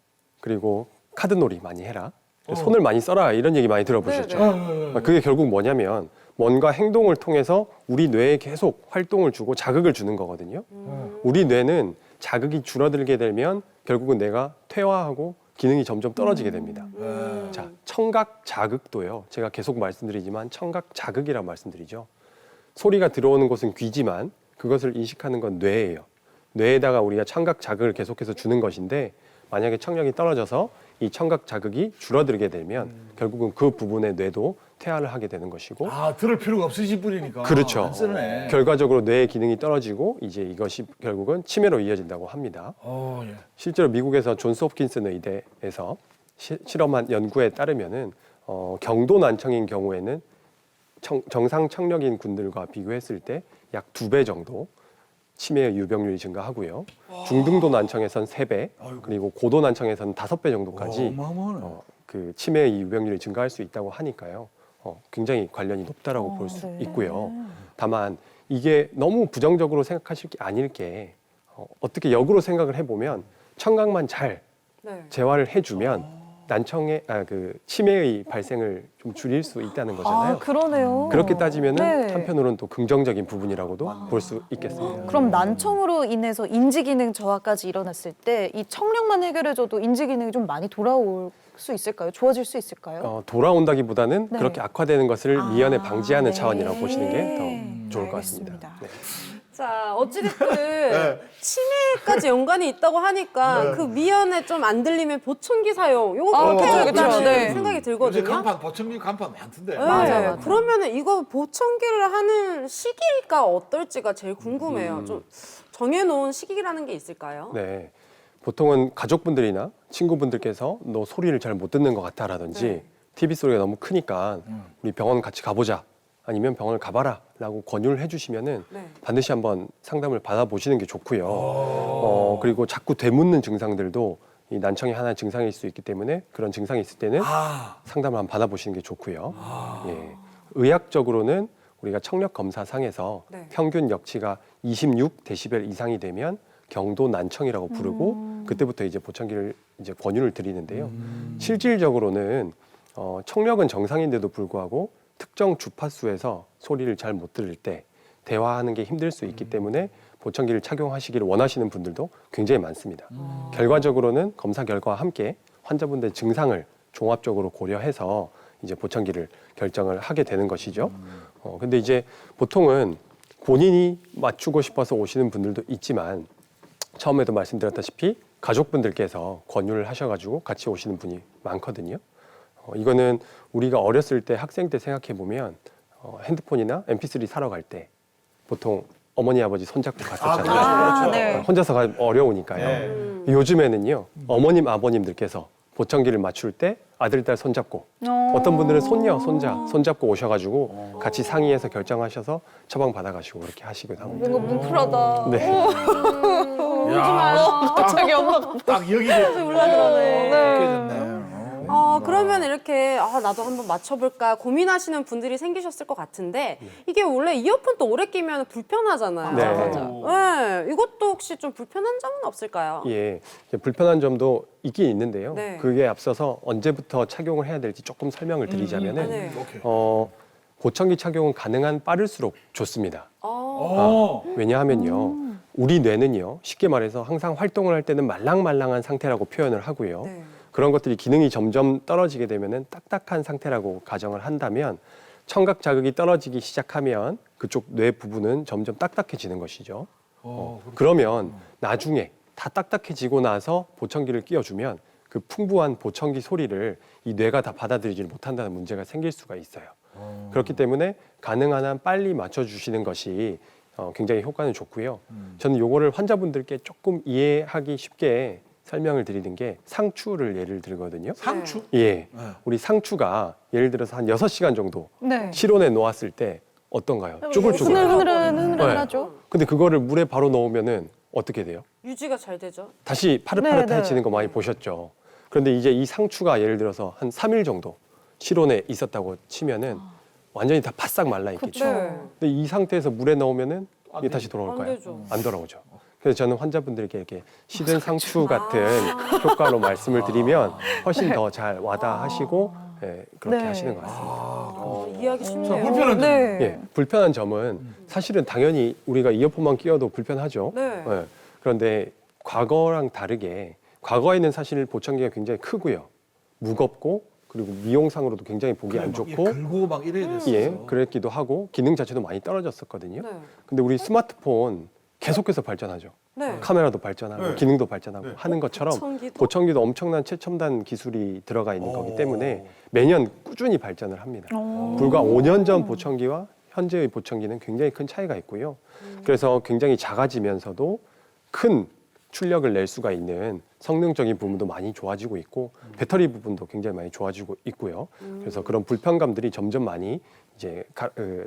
그리고 카드놀이 많이 해라. 손을 많이 써라. 이런 얘기 많이 들어보셨죠? 그게 결국 뭐냐면 뭔가 행동을 통해서 우리 뇌에 계속 활동을 주고 자극을 주는 거거든요. 우리 뇌는 자극이 줄어들게 되면 결국은 뇌가 퇴화하고 기능이 점점 떨어지게 됩니다. 자, 청각 자극도요. 제가 계속 말씀드리지만 청각 자극이라고 말씀드리죠. 소리가 들어오는 곳은 귀지만 그것을 인식하는 건 뇌예요. 뇌에다가 우리가 청각 자극을 계속해서 주는 것인데 만약에 청력이 떨어져서 이 청각 자극이 줄어들게 되면 결국은 그 부분의 뇌도 퇴화를 하게 되는 것이고 들을 필요가 없으실 뿐이니까. 그렇죠. 안 쓰네. 결과적으로 뇌의 기능이 떨어지고 이제 이것이 결국은 치매로 이어진다고 합니다. 예. 실제로 미국에서 존스 홉킨스 의대에서 실험한 연구에 따르면은 경도 난청인 경우에는 정상 청력인 군들과 비교했을 때 약 2배 정도 치매의 유병률이 증가하고요. 중등도 난청에선 3배, 그리고 고도 난청에서는 5배 정도까지 그 치매의 유병률이 증가할 수 있다고 하니까요. 굉장히 관련이 높다라고 볼 수 있고요. 다만 이게 너무 부정적으로 생각하실 게 아닐 게 어떻게 역으로 생각을 해보면 청각만 잘 네. 재활을 해주면 난청의 그 치매의 발생을 좀 줄일 수 있다는 거잖아요. 아, 그러네요. 그렇게 따지면은 네. 한편으로는 또 긍정적인 부분이라고도 볼 수 있겠습니다. 그럼 난청으로 인해서 인지 기능 저하까지 일어났을 때 이 청력만 해결해줘도 인지 기능이 좀 많이 돌아올 수 있을까요? 좋아질 수 있을까요? 돌아온다기보다는 네. 그렇게 악화되는 것을 미연에 방지하는 네. 차원이라고 보시는 게 더 좋을 것 같습니다. 알겠습니다. 네. 자, 어찌됐든 치매까지 연관이 있다고 하니까 그 미연에 좀 안 들리면 보청기 사용 요거 아, 꼭 그쵸, 해야겠다는 그쵸. 네. 생각이 요새 들거든요. 간판 보청기 간판 많던데. 네, 맞아. 그러면은 이거 보청기를 하는 시기가 어떨지가 제일 궁금해요. 좀 정해놓은 시기라는 게 있을까요? 네. 보통은 가족분들이나 친구분들께서 너 소리를 잘 못 듣는 것 같아라든지 네. TV 소리가 너무 크니까 우리 병원 같이 가보자 아니면 병원을 가봐라 라고 권유를 해주시면은 네. 반드시 한번 상담을 받아보시는 게 좋고요. 그리고 자꾸 되묻는 증상들도 이 난청의 하나의 증상일 수 있기 때문에 그런 증상이 있을 때는 상담을 한번 받아보시는 게 좋고요. 예. 의학적으로는 우리가 청력 검사상에서 네. 평균 역치가 26데시벨 이상이 되면 경도 난청이라고 부르고 그때부터 이제 보청기를 이제 권유를 드리는데요. 실질적으로는 청력은 정상인데도 불구하고 특정 주파수에서 소리를 잘 못 들을 때 대화하는 게 힘들 수 있기 때문에 보청기를 착용하시기를 원하시는 분들도 굉장히 많습니다. 결과적으로는 검사 결과와 함께 환자분들의 증상을 종합적으로 고려해서 이제 보청기를 결정을 하게 되는 것이죠. 근데 이제 보통은 본인이 맞추고 싶어서 오시는 분들도 있지만 처음에도 말씀드렸다시피 가족분들께서 권유를 하셔가지고 같이 오시는 분이 많거든요. 이거는 우리가 어렸을 때 학생 때 생각해 보면 핸드폰이나 MP3 사러 갈 때 보통 어머니 아버지 손잡고 갔었잖아요. 네. 혼자서 가기 어려우니까요. 요즘에는요 어머님 아버님들께서 보청기를 맞출 때 아들 딸 손잡고 어떤 분들은 손녀 손자 손잡고 오셔가지고 같이 상의해서 결정하셔서 처방 받아가시고 그렇게 하시기도 합니다. 뭔가 뭉클하다. 네. 갑자기 엄마가 딱 여기서 올라가네. 바뀌어졌네. 그러면 이렇게 나도 한번 맞춰볼까 고민하시는 분들이 생기셨을 것 같은데 이게 원래 이어폰 또 오래 끼면 불편하잖아요. 네. 네, 이것도 혹시 좀 불편한 점은 없을까요? 예, 불편한 점도 있긴 있는데요. 네. 그게 앞서서 언제부터 착용을 해야 될지 조금 설명을 드리자면은 네. 보청기 착용은 가능한 빠를수록 좋습니다. 아, 왜냐하면요, 우리 뇌는요, 쉽게 말해서 항상 활동을 할 때는 말랑말랑한 상태라고 표현을 하고요. 네. 그런 것들이 기능이 점점 떨어지게 되면은 딱딱한 상태라고 가정을 한다면 청각 자극이 떨어지기 시작하면 그쪽 뇌 부분은 점점 딱딱해지는 것이죠. 그러면 나중에 다 딱딱해지고 나서 보청기를 끼워주면 그 풍부한 보청기 소리를 이 뇌가 다 받아들이지 못한다는 문제가 생길 수가 있어요. 그렇기 때문에 가능한 한 빨리 맞춰주시는 것이 굉장히 효과는 좋고요. 저는 요거를 환자분들께 조금 이해하기 쉽게 설명을 드리는 게 상추를 예를 들거든요. 상추? 예. 우리 상추가 예를 들어서 한 6시간 정도 네. 실온에 놓았을 때 어떤가요? 쭈글쭈글. 흐느흐느하죠. 근데 그거를 물에 바로 넣으면은 어떻게 돼요? 유지가 잘 되죠. 다시 파릇파릇해지는 네, 네. 거 많이 보셨죠? 그런데 이제 이 상추가 예를 들어서 한 3일 정도 실온에 있었다고 치면은 완전히 다 바싹 말라 있겠죠. 그쵸. 네. 근데 이 상태에서 물에 넣으면은 이게 다시 안 돌아올까요? 되죠. 안 돌아오죠. 그래서 저는 환자분들께 이렇게 시든 상추 같은 효과로 말씀을 드리면 훨씬 더 잘 와닿으시고 예, 그렇게 네. 하시는 것 같습니다. 이해하기 쉽네요. 불편한 점. 네. 예, 불편한 점은 사실은 당연히 우리가 이어폰만 끼워도 불편하죠. 네. 예, 그런데 과거랑 다르게 과거에는 사실 보청기가 굉장히 크고요, 무겁고 그리고 미용상으로도 굉장히 보기 안 좋고 걸고 막 이래야 됐어. 예, 그랬기도 하고 기능 자체도 많이 떨어졌었거든요. 네. 근데 우리 스마트폰 계속해서 발전하죠. 네. 카메라도 발전하고 기능도 발전하고 하는 것처럼 보청기도 엄청난 최첨단 기술이 들어가 있는 거기 때문에 매년 꾸준히 발전을 합니다. 불과 5년 전 보청기와 현재의 보청기는 굉장히 큰 차이가 있고요. 그래서 굉장히 작아지면서도 큰 출력을 낼 수가 있는 성능적인 부분도 많이 좋아지고 있고 배터리 부분도 굉장히 많이 좋아지고 있고요. 그래서 그런 불편감들이 점점 많이 이제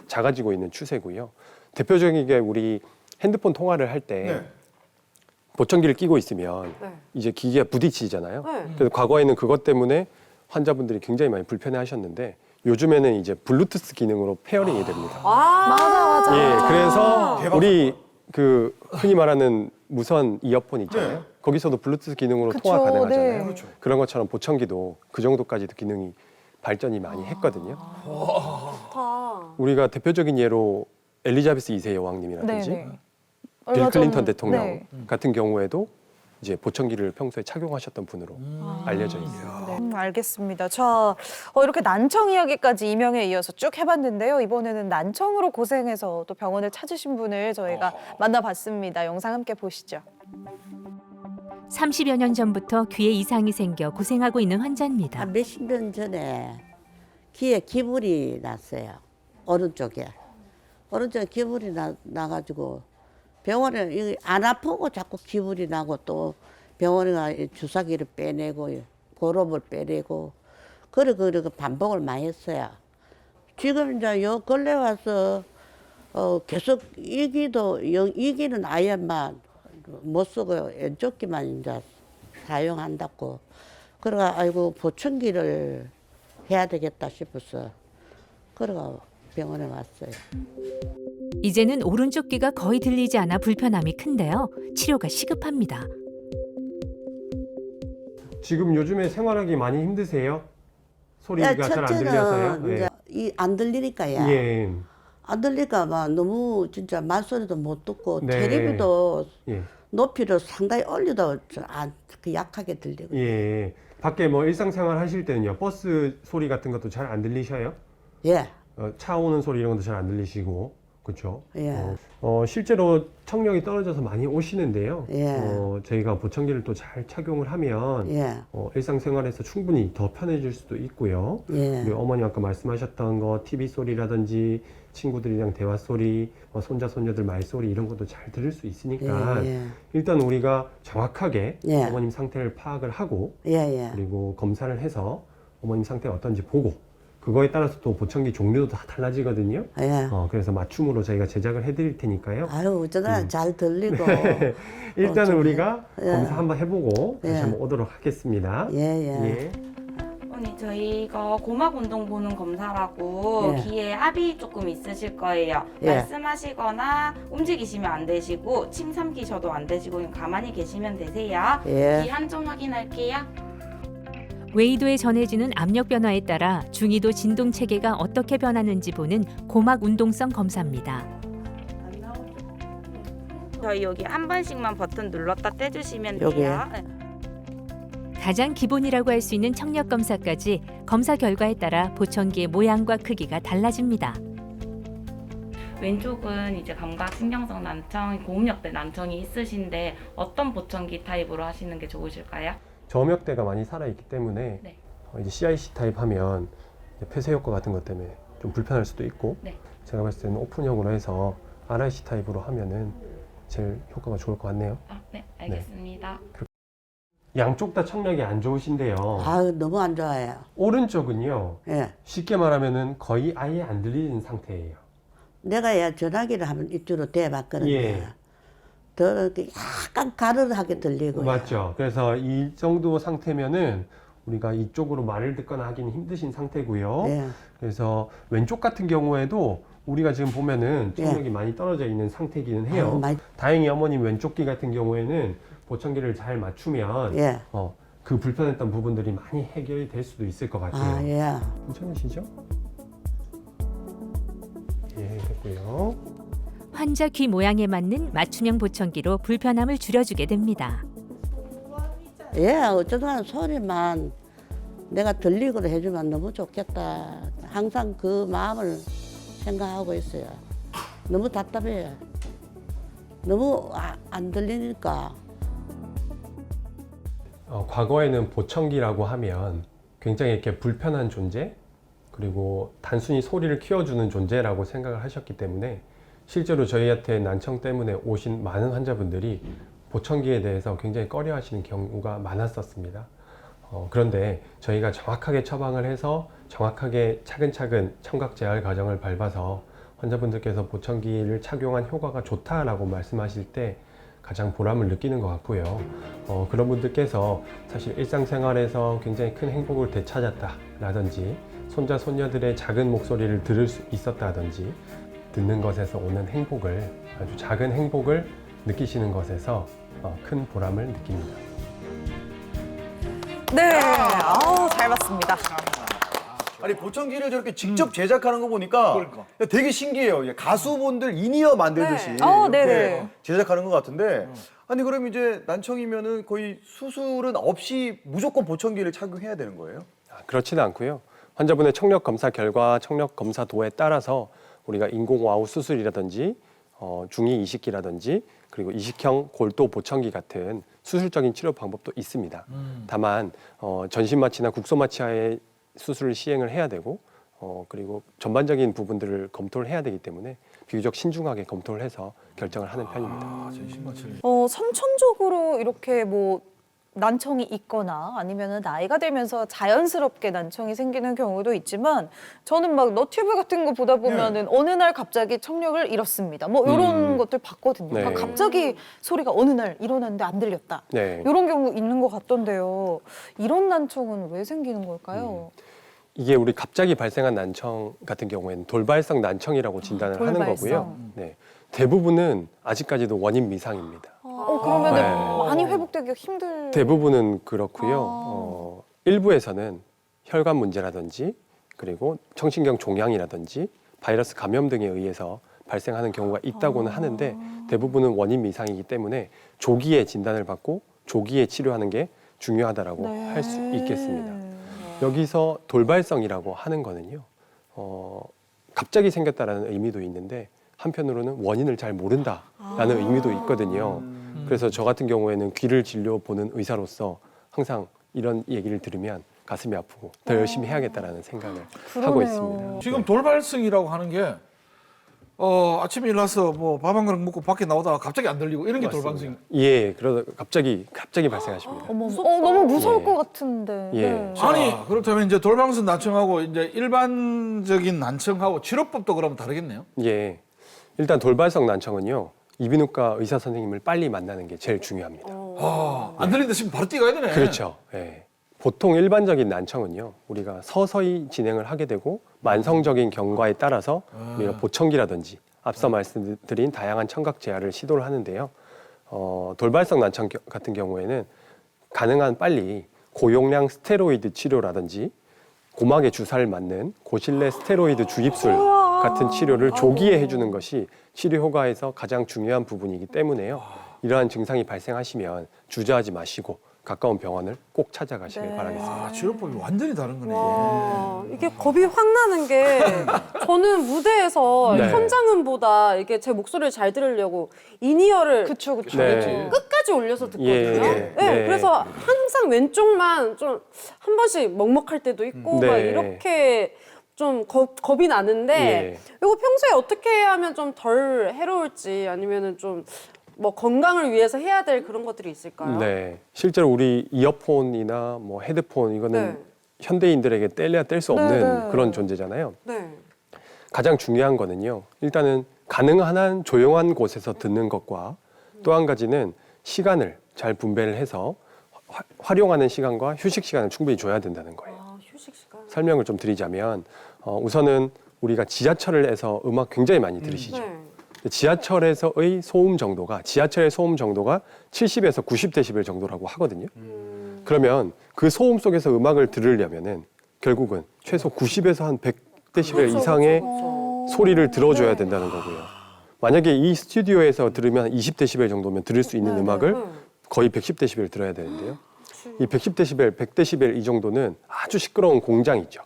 작아지고 있는 추세고요. 대표적인 게 우리 핸드폰 통화를 할 때 네. 보청기를 끼고 있으면 네. 이제 기계가 부딪히잖아요. 네. 그래서 과거에는 그것 때문에 환자분들이 굉장히 많이 불편해하셨는데 요즘에는 이제 블루투스 기능으로 페어링이 됩니다. 맞아. 예, 그래서 대박. 우리 그 흔히 말하는 무선 이어폰 있잖아요. 거기서도 블루투스 기능으로 그쵸, 통화 가능하잖아요. 네. 그렇죠. 그런 것처럼 보청기도 그 정도까지도 기능이 발전이 많이 했거든요. 좋다. 우리가 대표적인 예로 엘리자베스 2세 여왕님이라든지 네네. 빌 얼마 클린턴 전- 대통령 네. 같은 경우에도 이제 보청기를 평소에 착용하셨던 분으로 알려져 있어요. 네, 알겠습니다. 자, 이렇게 난청 이야기까지 이명에 이어서 쭉 해봤는데요. 이번에는 난청으로 고생해서 또 병원을 찾으신 분을 저희가 만나봤습니다. 영상 함께 보시죠. 30여 년 전부터 귀에 이상이 생겨 고생하고 있는 환자입니다. 한 몇십 년 전에 귀에 기불이 났어요. 오른쪽에 기불이 나가지고 병원에 이게 안 아프고 자꾸 기불이 나고 또 병원에 가 주사기를 빼내고 고름을 빼내고 그래 반복을 많이 했어요. 지금 이제 요 근래 와서 계속 이기는 아예만 못 쓰고 왼쪽 귀만 이제 사용한다고. 그래가 아이고 보청기를 해야 되겠다 싶어서 그래가 병원에 왔어요. 이제는 오른쪽 귀가 거의 들리지 않아 불편함이 큰데요. 치료가 시급합니다. 지금 요즘에 생활하기 많이 힘드세요? 소리가 잘 안 들려서요? 첫째는 이제 안 들리니까요. 예. 안 들리니까 막 너무 진짜 말소리도 못 듣고 네. 테레비도 예. 높이를 상당히 올려도 약하게 들리고. 예. 밖에 뭐 일상생활 하실 때는요. 버스 소리 같은 것도 잘 안 들리셔요? 예. 차 오는 소리 이런 것도 잘 안 들리시고. 그렇죠? 예. 실제로 청력이 떨어져서 많이 오시는데요. 예. 저희가 보청기를 또 잘 착용을 하면 예. 일상생활에서 충분히 더 편해질 수도 있고요. 예. 우리 어머니 아까 말씀하셨던 거 TV 소리라든지 친구들이랑 대화 소리, 손자 손녀들 말소리 이런 것도 잘 들을 수 있으니까 예. 일단 우리가 정확하게 예. 어머님 상태를 파악을 하고 예. 그리고 검사를 해서 어머님 상태가 어떤지 보고 그거에 따라서 또 보청기 종류도 다 달라지거든요. 예. 그래서 맞춤으로 저희가 제작을 해드릴 테니까요. 아유 어쩌나 잘 들리고. 일단은 좀, 우리가 예. 검사 한번 해보고 다시 예. 한번 오도록 하겠습니다. 예. 언니 저희 이거 고막 운동 보는 검사라고 예. 귀에 압이 조금 있으실 거예요. 예. 말씀하시거나 움직이시면 안 되시고 침 삼키셔도 안 되시고 그냥 가만히 계시면 되세요. 예. 귀 한쪽 확인할게요. 외이도에 전해지는 압력 변화에 따라 중이도 진동 체계가 어떻게 변하는지 보는 고막 운동성 검사입니다. 저희 여기 한 번씩만 버튼 눌렀다 떼주시면 여기요? 돼요. 네. 가장 기본이라고 할 수 있는 청력 검사까지 검사 결과에 따라 보청기의 모양과 크기가 달라집니다. 왼쪽은 이제 감각 신경성 난청, 고음역대 난청이 있으신데 어떤 보청기 타입으로 하시는 게 좋으실까요? 저음역대가 많이 살아있기 때문에 네. 이제 CIC 타입 하면 이제 폐쇄 효과 같은 것 때문에 좀 불편할 수도 있고 네. 제가 봤을 때는 오픈형으로 해서 RIC 타입으로 하면은 제일 효과가 좋을 것 같네요. 네, 알겠습니다. 양쪽 다 청력이 안 좋으신데요. 아유 너무 안 좋아요. 오른쪽은요. 예. 쉽게 말하면은 거의 아예 안 들리는 상태예요. 내가 전화기를 한번 이쪽으로 대봤거든요. 예. 더 이렇게 약간 가르르하게 들리고. 맞죠. 그래서 이 정도 상태면은 우리가 이쪽으로 말을 듣거나 하기는 힘드신 상태고요. 예. 그래서 왼쪽 같은 경우에도 우리가 지금 보면은 예. 청력이 많이 떨어져 있는 상태이기는 해요. 아유, 많이- 다행히 어머님 왼쪽 귀 같은 경우에는 보청기를 잘 맞추면 예. 그 불편했던 부분들이 많이 해결이 될 수도 있을 것 같아요. 아 예. 괜찮으시죠? 예, 됐고요. 환자 귀 모양에 맞는 맞춤형 보청기로 불편함을 줄여주게 됩니다. 예, 어쩌다 소리만 내가 들리고 해주면 너무 좋겠다. 항상 그 마음을 생각하고 있어요. 너무 답답해요. 너무 안 들리니까. 과거에는 보청기라고 하면 굉장히 이렇게 불편한 존재, 그리고 단순히 소리를 키워주는 존재라고 생각을 하셨기 때문에 실제로 저희한테 난청 때문에 오신 많은 환자분들이 보청기에 대해서 굉장히 꺼려하시는 경우가 많았었습니다. 그런데 저희가 정확하게 처방을 해서 정확하게 차근차근 청각 재활 과정을 밟아서 환자분들께서 보청기를 착용한 효과가 좋다라고 말씀하실 때 가장 보람을 느끼는 것 같고요. 그런 분들께서 사실 일상생활에서 굉장히 큰 행복을 되찾았다라든지 손자, 손녀들의 작은 목소리를 들을 수 있었다든지 듣는 것에서 오는 행복을, 아주 작은 행복을 느끼시는 것에서 큰 보람을 느낍니다. 네, 아우 잘 봤습니다. 아니 보청기를 저렇게 직접 제작하는 거 보니까 그러니까. 되게 신기해요. 이게 가수분들 인이어 만들듯이 네. 이렇게 네네. 제작하는 것 같은데 아니 그럼 이제 난청이면은 거의 수술은 없이 무조건 보청기를 착용해야 되는 거예요? 그렇지는 않고요. 환자분의 청력 검사 결과 청력 검사도에 따라서 우리가 인공와우 수술이라든지 중위 이식기라든지 그리고 이식형 골도 보청기 같은 수술적인 치료 방법도 있습니다. 다만 전신마취나 국소마취의 수술을 시행을 해야 되고 그리고 전반적인 부분들을 검토를 해야 되기 때문에 비교적 신중하게 검토를 해서 결정을 하는 편입니다. 선천적으로 이렇게 뭐 난청이 있거나 아니면 나이가 들면서 자연스럽게 난청이 생기는 경우도 있지만 저는 막 너튜브 같은 거 보다 보면은 어느 날 갑자기 청력을 잃었습니다. 뭐 이런 것들 봤거든요. 네. 그러니까 갑자기 소리가 어느 날 일어났는데 안 들렸다. 네. 이런 경우 있는 것 같던데요. 이런 난청은 왜 생기는 걸까요? 이게 우리 갑자기 발생한 난청 같은 경우에는 돌발성 난청이라고 진단을 하는 돌발성. 거고요. 네. 대부분은 아직까지도 원인 미상입니다. 그러면 네. 많이 회복되기 힘들. 대부분은 그렇고요. 일부에서는 혈관 문제라든지 그리고 청신경 종양이라든지 바이러스 감염 등에 의해서 발생하는 경우가 있다고는 하는데 대부분은 원인 미상이기 때문에 조기에 진단을 받고 조기에 치료하는 게 중요하다라고 할 수 있겠습니다. 여기서 돌발성이라고 하는 거는요. 갑자기 생겼다라는 의미도 있는데 한편으로는 원인을 잘 모른다라는 의미도 있거든요. 그래서 저 같은 경우에는 귀를 진료 보는 의사로서 항상 이런 얘기를 들으면 가슴이 아프고 더 열심히 해야겠다라는 생각을 하고 있습니다. 지금 돌발성이라고 하는 게 아침에 일어나서 뭐 밥 한 그릇 먹고 밖에 나오다가 갑자기 안 들리고 이런 게 돌발성. 예, 그러다 갑자기 발생하십니다. 어머, 너무 무서울 예. 것 같은데. 예. 네. 아니 그렇다면 이제 돌발성 난청하고 이제 일반적인 난청하고 치료법도 그러면 다르겠네요. 예, 일단 돌발성 난청은요. 이비인후과 의사 선생님을 빨리 만나는 게 제일 중요합니다. 안 들린다 싶으면 바로 뛰어가야 되네. 그렇죠. 예. 보통 일반적인 난청은요, 우리가 서서히 진행을 하게 되고 만성적인 경과에 따라서 우리가 보청기라든지 앞서 말씀드린 다양한 청각 제어를 시도를 하는데요. 돌발성 난청 같은 경우에는 가능한 빨리 고용량 스테로이드 치료라든지 고막에 주사를 맞는 고실내 스테로이드 주입술 같은 치료를 조기에 해주는 것이 치료 효과에서 가장 중요한 부분이기 때문에요. 이러한 증상이 발생하시면 주저하지 마시고 가까운 병원을 꼭 찾아가시길 바라겠습니다. 치료법이 완전히 다른 거네. 이게 겁이 확 나는 게 저는 무대에서 네. 현장음보다 이게 제 목소리를 잘 들으려고 인이어를 그쵸. 네. 끝까지 올려서 듣거든요. 예, 네, 네. 그래서 항상 왼쪽만 좀 한 번씩 먹먹할 때도 있고 네. 막 이렇게 좀 겁이 나는데 예. 이거 평소에 어떻게 하면 좀 덜 해로울지 아니면은 좀 뭐 건강을 위해서 해야 될 그런 것들이 있을까요? 네, 실제로 우리 이어폰이나 뭐 헤드폰 이거는 네. 현대인들에게 뗄래야 뗄 수 없는 네. 그런 존재잖아요. 네. 가장 중요한 거는요. 일단은 가능한 한 조용한 곳에서 듣는 것과 또 한 가지는 시간을 잘 분배를 해서 활용하는 시간과 휴식 시간을 충분히 줘야 된다는 거예요. 휴식 시간. 설명을 좀 드리자면 우선은 우리가 지하철에서 음악 굉장히 많이 들으시죠. 네. 지하철의 소음 정도가 70에서 90데시벨 정도라고 하거든요. 그러면 그 소음 속에서 음악을 들으려면은 결국은 최소 90에서 한 100데시벨 이상의 소리를 들어줘야 된다는 거고요. 만약에 이 스튜디오에서 들으면 20데시벨 정도면 들을 수 있는 음악을 거의 110데시벨 들어야 되는데요. 이 110데시벨, 100데시벨 이 정도는 아주 시끄러운 공장이죠.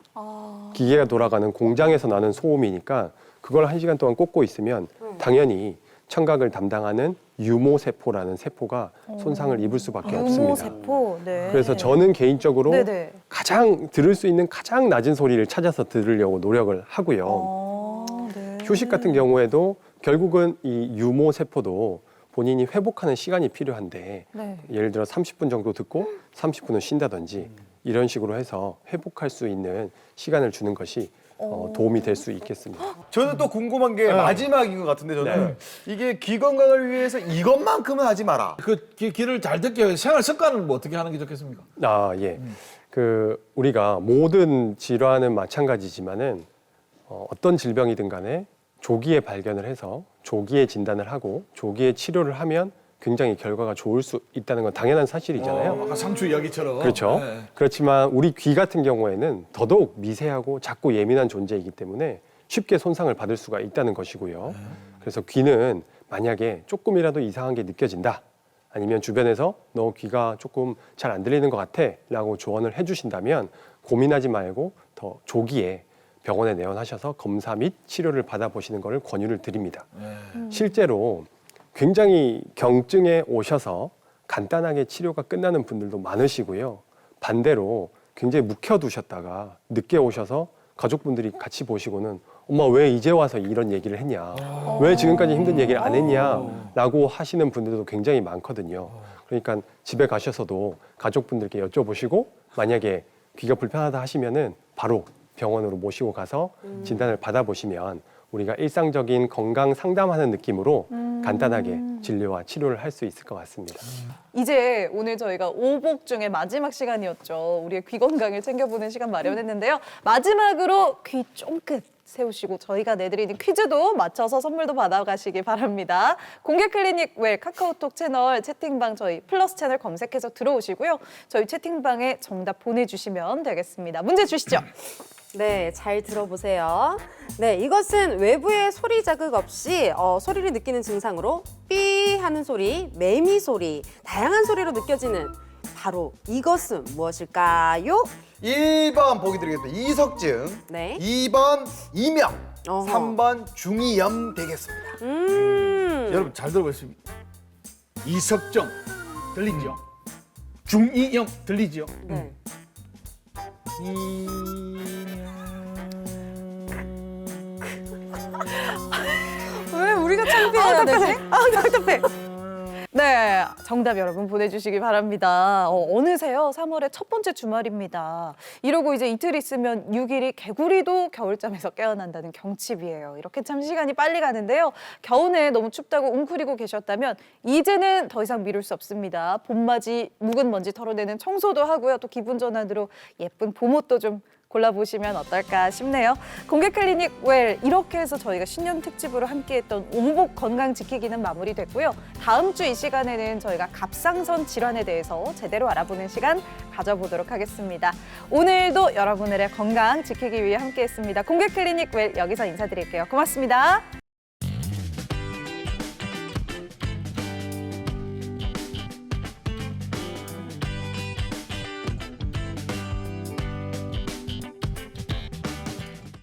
기계가 돌아가는 공장에서 나는 소음이니까 그걸 1시간 동안 꽂고 있으면 당연히 청각을 담당하는 유모세포라는 세포가 손상을 입을 수밖에 없습니다. 유모세포. 네. 그래서 저는 개인적으로 네네. 가장 들을 수 있는 가장 낮은 소리를 찾아서 들으려고 노력을 하고요. 네. 휴식 같은 경우에도 결국은 이 유모세포도 본인이 회복하는 시간이 필요한데 네. 예를 들어 30분 정도 듣고 30분은 쉰다든지 이런 식으로 해서 회복할 수 있는 시간을 주는 것이 도움이 될 수 있겠습니다. 저는 또 궁금한 게 마지막인 것 같은데 저는 이게 귀 건강을 위해서 이것만큼은 하지 마라. 그 귀를 잘 듣게 위해서 생활 습관은 뭐 어떻게 하는 게 좋겠습니까? 아, 예. 우리가 모든 질환은 마찬가지지만은 어떤 질병이든 간에 조기에 발견을 해서 조기에 진단을 하고 조기에 치료를 하면 굉장히 결과가 좋을 수 있다는 건 당연한 사실이잖아요. 아까 상추 이야기처럼. 그렇죠. 네. 그렇지만 우리 귀 같은 경우에는 더더욱 미세하고 작고 예민한 존재이기 때문에 쉽게 손상을 받을 수가 있다는 것이고요. 그래서 귀는 만약에 조금이라도 이상한 게 느껴진다. 아니면 주변에서 너 귀가 조금 잘 안 들리는 것 같아 라고 조언을 해주신다면 고민하지 말고 더 조기에 병원에 내원하셔서 검사 및 치료를 받아보시는 것을 권유를 드립니다. 실제로 굉장히 경증에 오셔서 간단하게 치료가 끝나는 분들도 많으시고요. 반대로 굉장히 묵혀두셨다가 늦게 오셔서 가족분들이 같이 보시고는 엄마 왜 이제 와서 이런 얘기를 했냐, 왜 지금까지 힘든 얘기를 안 했냐라고 하시는 분들도 굉장히 많거든요. 그러니까 집에 가셔서도 가족분들께 여쭤보시고 만약에 귀가 불편하다 하시면은 바로 병원으로 모시고 가서 진단을 받아보시면 우리가 일상적인 건강 상담하는 느낌으로 간단하게 진료와 치료를 할 수 있을 것 같습니다. 이제 오늘 저희가 오복 중에 마지막 시간이었죠. 우리의 귀 건강을 챙겨보는 시간 마련했는데요. 마지막으로 귀 쫑긋 세우시고 저희가 내드리는 퀴즈도 맞춰서 선물도 받아가시기 바랍니다. 공개 클리닉 웰 카카오톡 채널 채팅방 저희 플러스 채널 검색해서 들어오시고요. 저희 채팅방에 정답 보내주시면 되겠습니다. 문제 주시죠. 네, 잘 들어보세요. 네, 이것은 외부의 소리 자극 없이 소리를 느끼는 증상으로 삐 하는 소리, 매미 소리, 다양한 소리로 느껴지는 바로 이것은 무엇일까요? 1번 보기 드리겠습니다. 이석증. 네. 2번 이명. 어허. 3번 중이염 되겠습니다. 여러분 잘 들어보십시오. 이석증 들리죠? 중이염 들리죠? 네. 왜 우리가 창피해야 되지? 답답해. 네, 정답 여러분 보내주시기 바랍니다. 어느새요 3월의 첫 번째 주말입니다. 이러고 이제 이틀 있으면 6일이 개구리도 겨울잠에서 깨어난다는 경칩이에요. 이렇게 참 시간이 빨리 가는데요. 겨우내 너무 춥다고 웅크리고 계셨다면 이제는 더 이상 미룰 수 없습니다. 봄맞이 묵은 먼지 털어내는 청소도 하고요. 또 기분 전환으로 예쁜 봄옷도 좀 골라보시면 어떨까 싶네요. 공개 클리닉 웰 이렇게 해서 저희가 신년 특집으로 함께했던 오복 건강 지키기는 마무리됐고요. 다음 주 이 시간에는 저희가 갑상선 질환에 대해서 제대로 알아보는 시간 가져보도록 하겠습니다. 오늘도 여러분들의 건강 지키기 위해 함께했습니다. 공개 클리닉 웰 여기서 인사드릴게요. 고맙습니다.